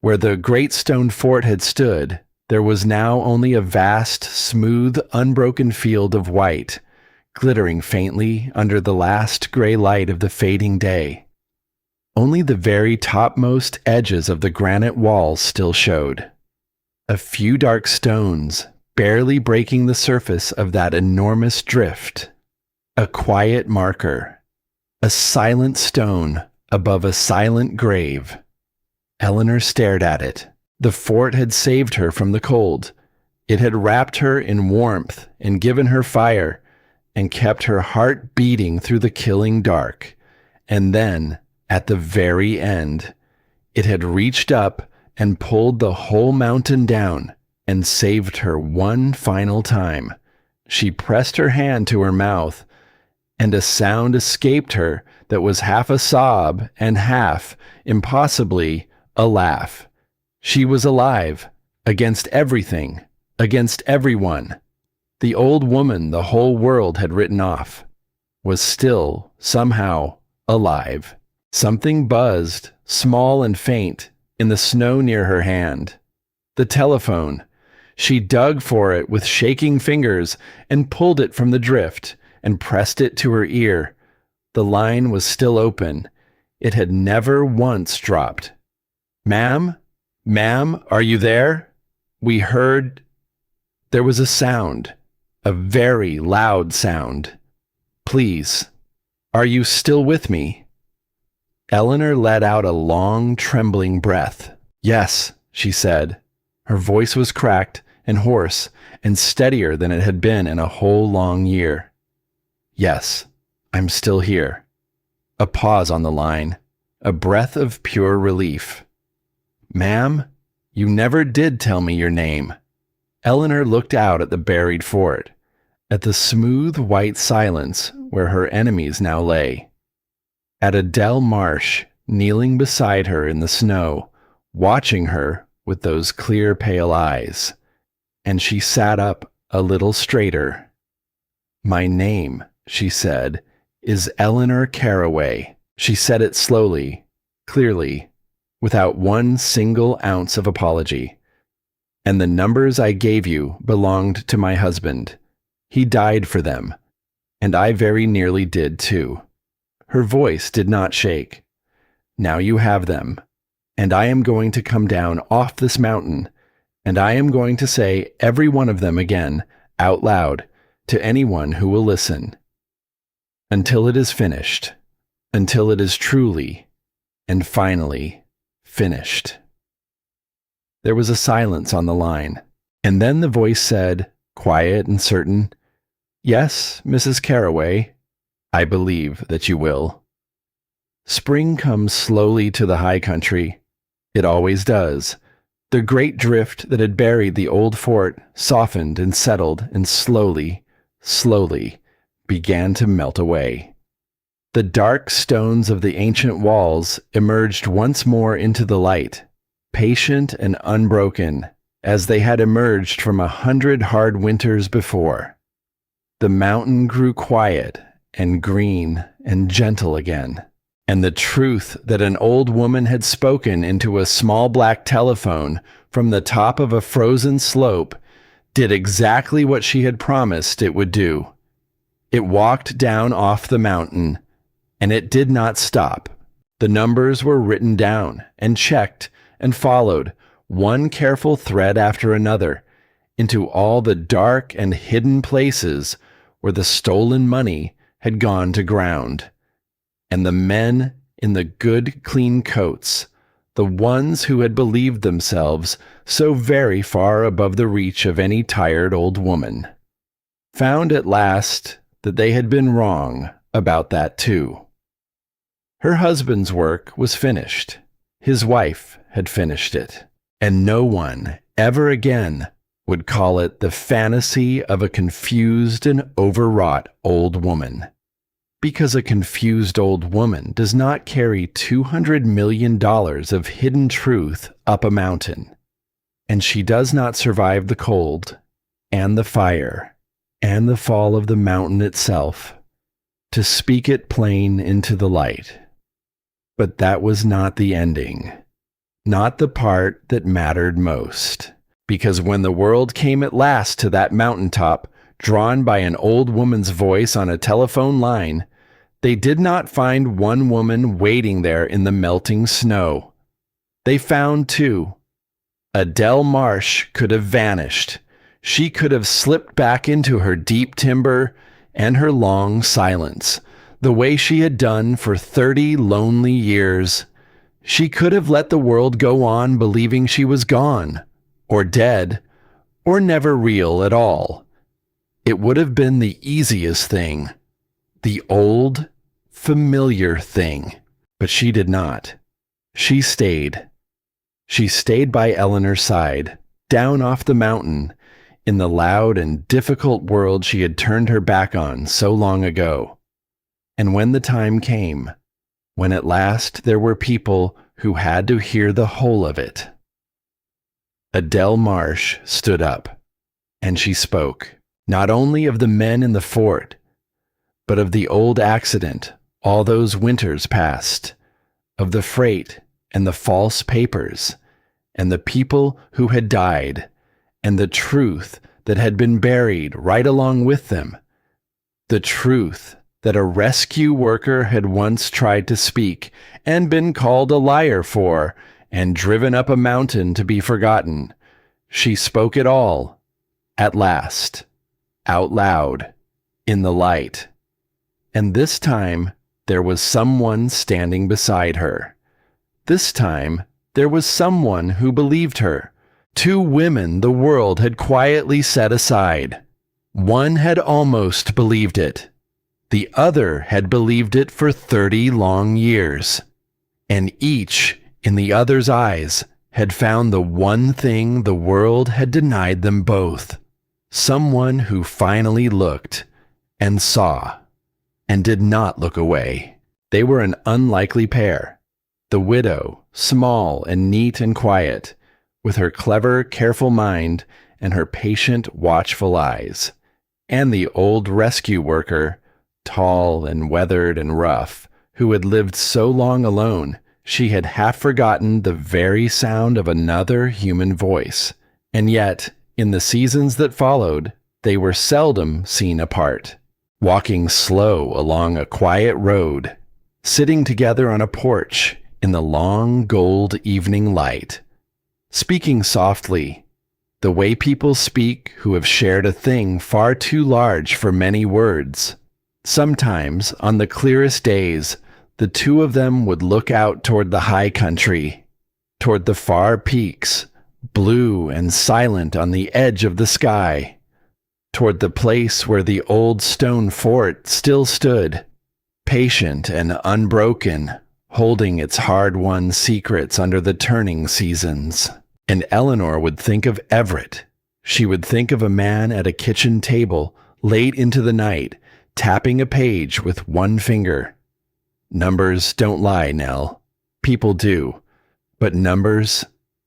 Where the great stone fort had stood, there was now only a vast, smooth, unbroken field of white, glittering faintly under the last gray light of the fading day. Only the very topmost edges of the granite walls still showed. A few dark stones, barely breaking the surface of that enormous drift. A quiet marker. A silent stone above a silent grave. Eleanor stared at it. The fort had saved her from the cold. It had wrapped her in warmth and given her fire, and kept her heart beating through the killing dark. And then, at the very end, it had reached up and pulled the whole mountain down and saved her one final time. She pressed her hand to her mouth, and a sound escaped her that was half a sob and half, impossibly, a laugh. She was alive, against everything, against everyone. The old woman the whole world had written off was still, somehow, alive. Something buzzed, small and faint, in the snow near her hand. The telephone. She dug for it with shaking fingers and pulled it from the drift and pressed it to her ear. The line was still open. It had never once dropped. "Ma'am? Ma'am, are you there? We heard—" There was a sound, a very loud sound. "Please, are you still with me?" Eleanor let out a long, trembling breath. "Yes," she said. Her voice was cracked and hoarse and steadier than it had been in a whole long year. "Yes, I'm still here." A pause on the line, a breath of pure relief. "Ma'am, you never did tell me your name." Eleanor looked out at the buried fort, at the smooth white silence where her enemies now lay, at Adele Marsh kneeling beside her in the snow, watching her with those clear pale eyes, and she sat up a little straighter. "My name," she said, "is Eleanor Caraway." She said it slowly, clearly, without one single ounce of apology. "And the numbers I gave you belonged to my husband. He died for them, and I very nearly did too." Her voice did not shake. "Now you have them, and I am going to come down off this mountain, and I am going to say every one of them again, out loud, to anyone who will listen. Until it is finished, until it is truly and finally finished." There was a silence on the line, and then the voice said, quiet and certain, "Yes, Mrs. Caraway, I believe that you will." Spring comes slowly to the high country. It always does. The great drift that had buried the old fort softened and settled and slowly, slowly began to melt away. The dark stones of the ancient walls emerged once more into the light, patient and unbroken, as they had emerged from 100 hard winters before. The mountain grew quiet and green and gentle again, and the truth that an old woman had spoken into a small black telephone from the top of a frozen slope did exactly what she had promised it would do. It walked down off the mountain, and it did not stop. The numbers were written down and checked and followed, one careful thread after another, into all the dark and hidden places where the stolen money had gone to ground. And the men in the good, clean coats, the ones who had believed themselves so very far above the reach of any tired old woman, found at last that they had been wrong about that too. Her husband's work was finished. His wife had finished it, and no one ever again would call it the fantasy of a confused and overwrought old woman. Because a confused old woman does not carry $200 million of hidden truth up a mountain, and she does not survive the cold and the fire and the fall of the mountain itself to speak it plain into the light. But that was not the ending, not the part that mattered most, because when the world came at last to that mountaintop, drawn by an old woman's voice on a telephone line, they did not find one woman waiting there in the melting snow. They found two. Adele Marsh could have vanished. She could have slipped back into her deep timber and her long silence, the way she had done for 30 lonely years. She could have let the world go on believing she was gone, or dead, or never real at all. It would have been the easiest thing, the old, familiar thing, but she did not. She stayed. She stayed by Eleanor's side, down off the mountain, in the loud and difficult world she had turned her back on so long ago. And when the time came, when at last there were people who had to hear the whole of it, Adele Marsh stood up, and she spoke, not only of the men in the fort, but of the old accident all those winters past, of the freight and the false papers, and the people who had died, and the truth that had been buried right along with them, the truth that a rescue worker had once tried to speak and been called a liar for, and driven up a mountain to be forgotten. She spoke it all, at last, out loud, in the light. And this time, there was someone standing beside her. This time, there was someone who believed her. Two women the world had quietly set aside. One had almost believed it. The other had believed it for 30 long years. And each, in the other's eyes, had found the one thing the world had denied them both. Someone who finally looked and saw and did not look away. They were an unlikely pair. The widow, small and neat and quiet, with her clever, careful mind and her patient, watchful eyes, and the old rescue worker, tall and weathered and rough, who had lived so long alone she had half forgotten the very sound of another human voice. And yet, in the seasons that followed, they were seldom seen apart, walking slow along a quiet road, sitting together on a porch in the long gold evening light, speaking softly, the way people speak who have shared a thing far too large for many words. Sometimes, on the clearest days, the two of them would look out toward the high country, toward the far peaks, blue and silent on the edge of the sky, toward the place where the old stone fort still stood, patient and unbroken, holding its hard-won secrets under the turning seasons. And Eleanor would think of Everett. She would think of a man at a kitchen table late into the night, tapping a page with one finger. Numbers don't lie, Nell. People do. But numbers,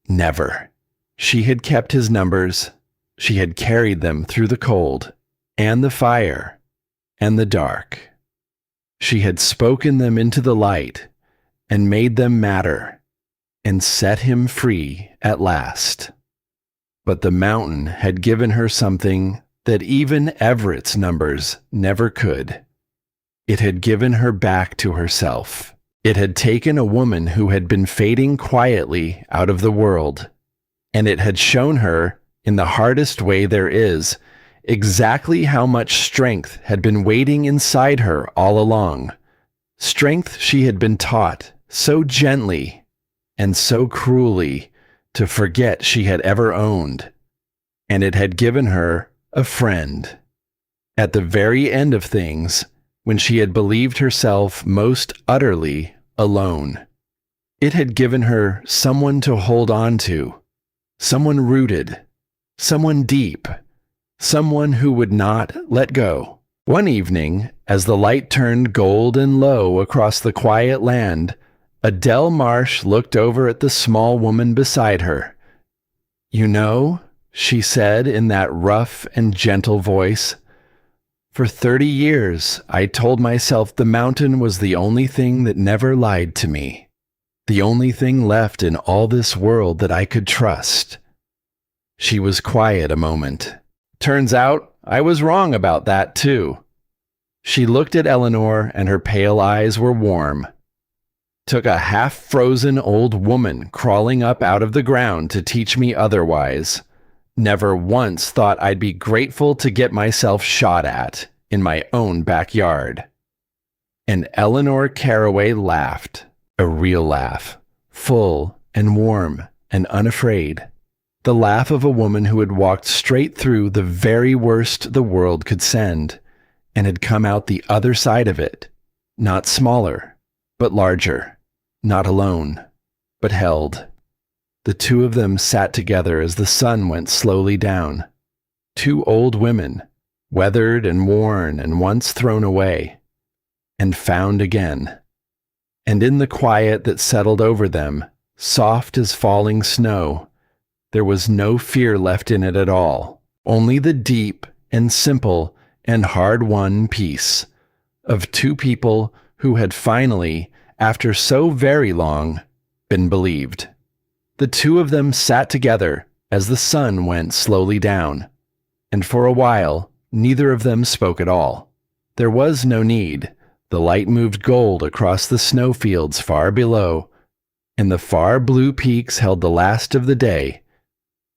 never. She had kept his numbers. She had carried them through the cold, and the fire, and the dark. She had spoken them into the light, and made them matter, and set him free at last. But the mountain had given her something that even Everett's numbers never could. It had given her back to herself. It had taken a woman who had been fading quietly out of the world, and it had shown her, in the hardest way there is, exactly how much strength had been waiting inside her all along. Strength she had been taught so gently and so cruelly to forget she had ever owned. And it had given her a friend. At the very end of things, when she had believed herself most utterly alone, it had given her someone to hold on to, someone rooted, someone deep, someone who would not let go. One evening, as the light turned gold and low across the quiet land, Adele Marsh looked over at the small woman beside her. "You know," she said in that rough and gentle voice, "for 30 years I told myself the mountain was the only thing that never lied to me, the only thing left in all this world that I could trust." She was quiet a moment. "Turns out I was wrong about that too." She looked at Eleanor and her pale eyes were warm. "Took a half-frozen old woman crawling up out of the ground to teach me otherwise. Never once thought I'd be grateful to get myself shot at in my own backyard." And Eleanor Caraway laughed, a real laugh, full and warm and unafraid. The laugh of a woman who had walked straight through the very worst the world could send, and had come out the other side of it, not smaller, but larger, not alone, but held. The two of them sat together as the sun went slowly down. Two old women, weathered and worn and once thrown away, and found again. And in the quiet that settled over them, soft as falling snow, there was no fear left in it at all, only the deep and simple and hard-won peace of two people who had finally, after so very long, been believed. The two of them sat together as the sun went slowly down, and for a while neither of them spoke at all. There was no need. The light moved gold across the snowfields far below, and the far blue peaks held the last of the day.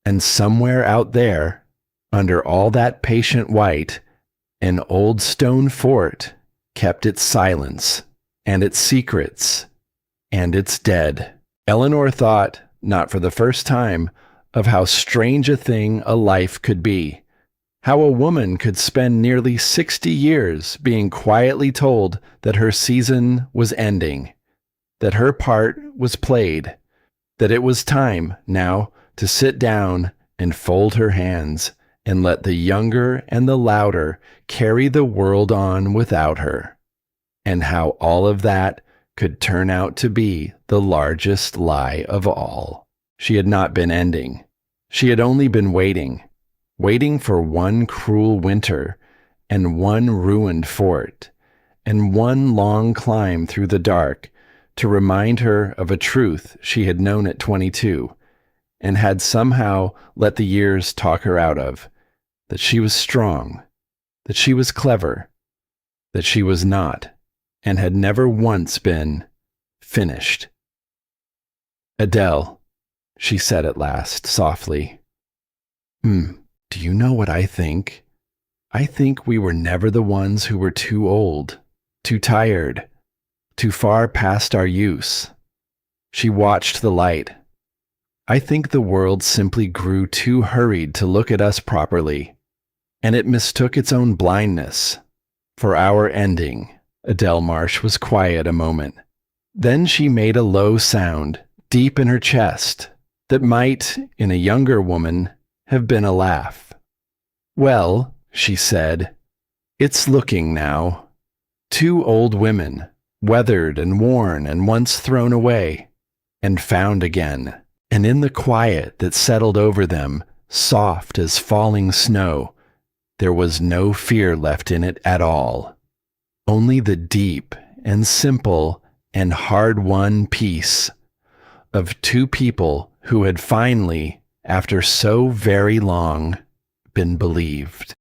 And somewhere out there, under all that patient white, an old stone fort kept its silence, and its secrets, and its dead. Eleanor thought, not for the first time, of how strange a thing a life could be. How a woman could spend nearly 60 years being quietly told that her season was ending, that her part was played, that it was time now to sit down and fold her hands and let the younger and the louder carry the world on without her, and how all of that could turn out to be the largest lie of all. She had not been ending. She had only been waiting for one cruel winter and one ruined fort and one long climb through the dark to remind her of a truth she had known at 22 and had somehow let the years talk her out of, that she was strong, that she was clever, that she was not, and had never once been, finished. "Adele," she said at last, softly. Do you know what I think? I think we were never the ones who were too old, too tired, too far past our use." She watched the light. "I think the world simply grew too hurried to look at us properly, and it mistook its own blindness for our ending." Adele Marsh was quiet a moment. Then she made a low sound, deep in her chest, that might, in a younger woman, have been a laugh. "Well," she said, "it's looking now. Two old women, weathered and worn and once thrown away, and found again. And in the quiet that settled over them, soft as falling snow, there was no fear left in it at all. Only the deep and simple and hard-won peace of two people who had finally, after so very long, been believed."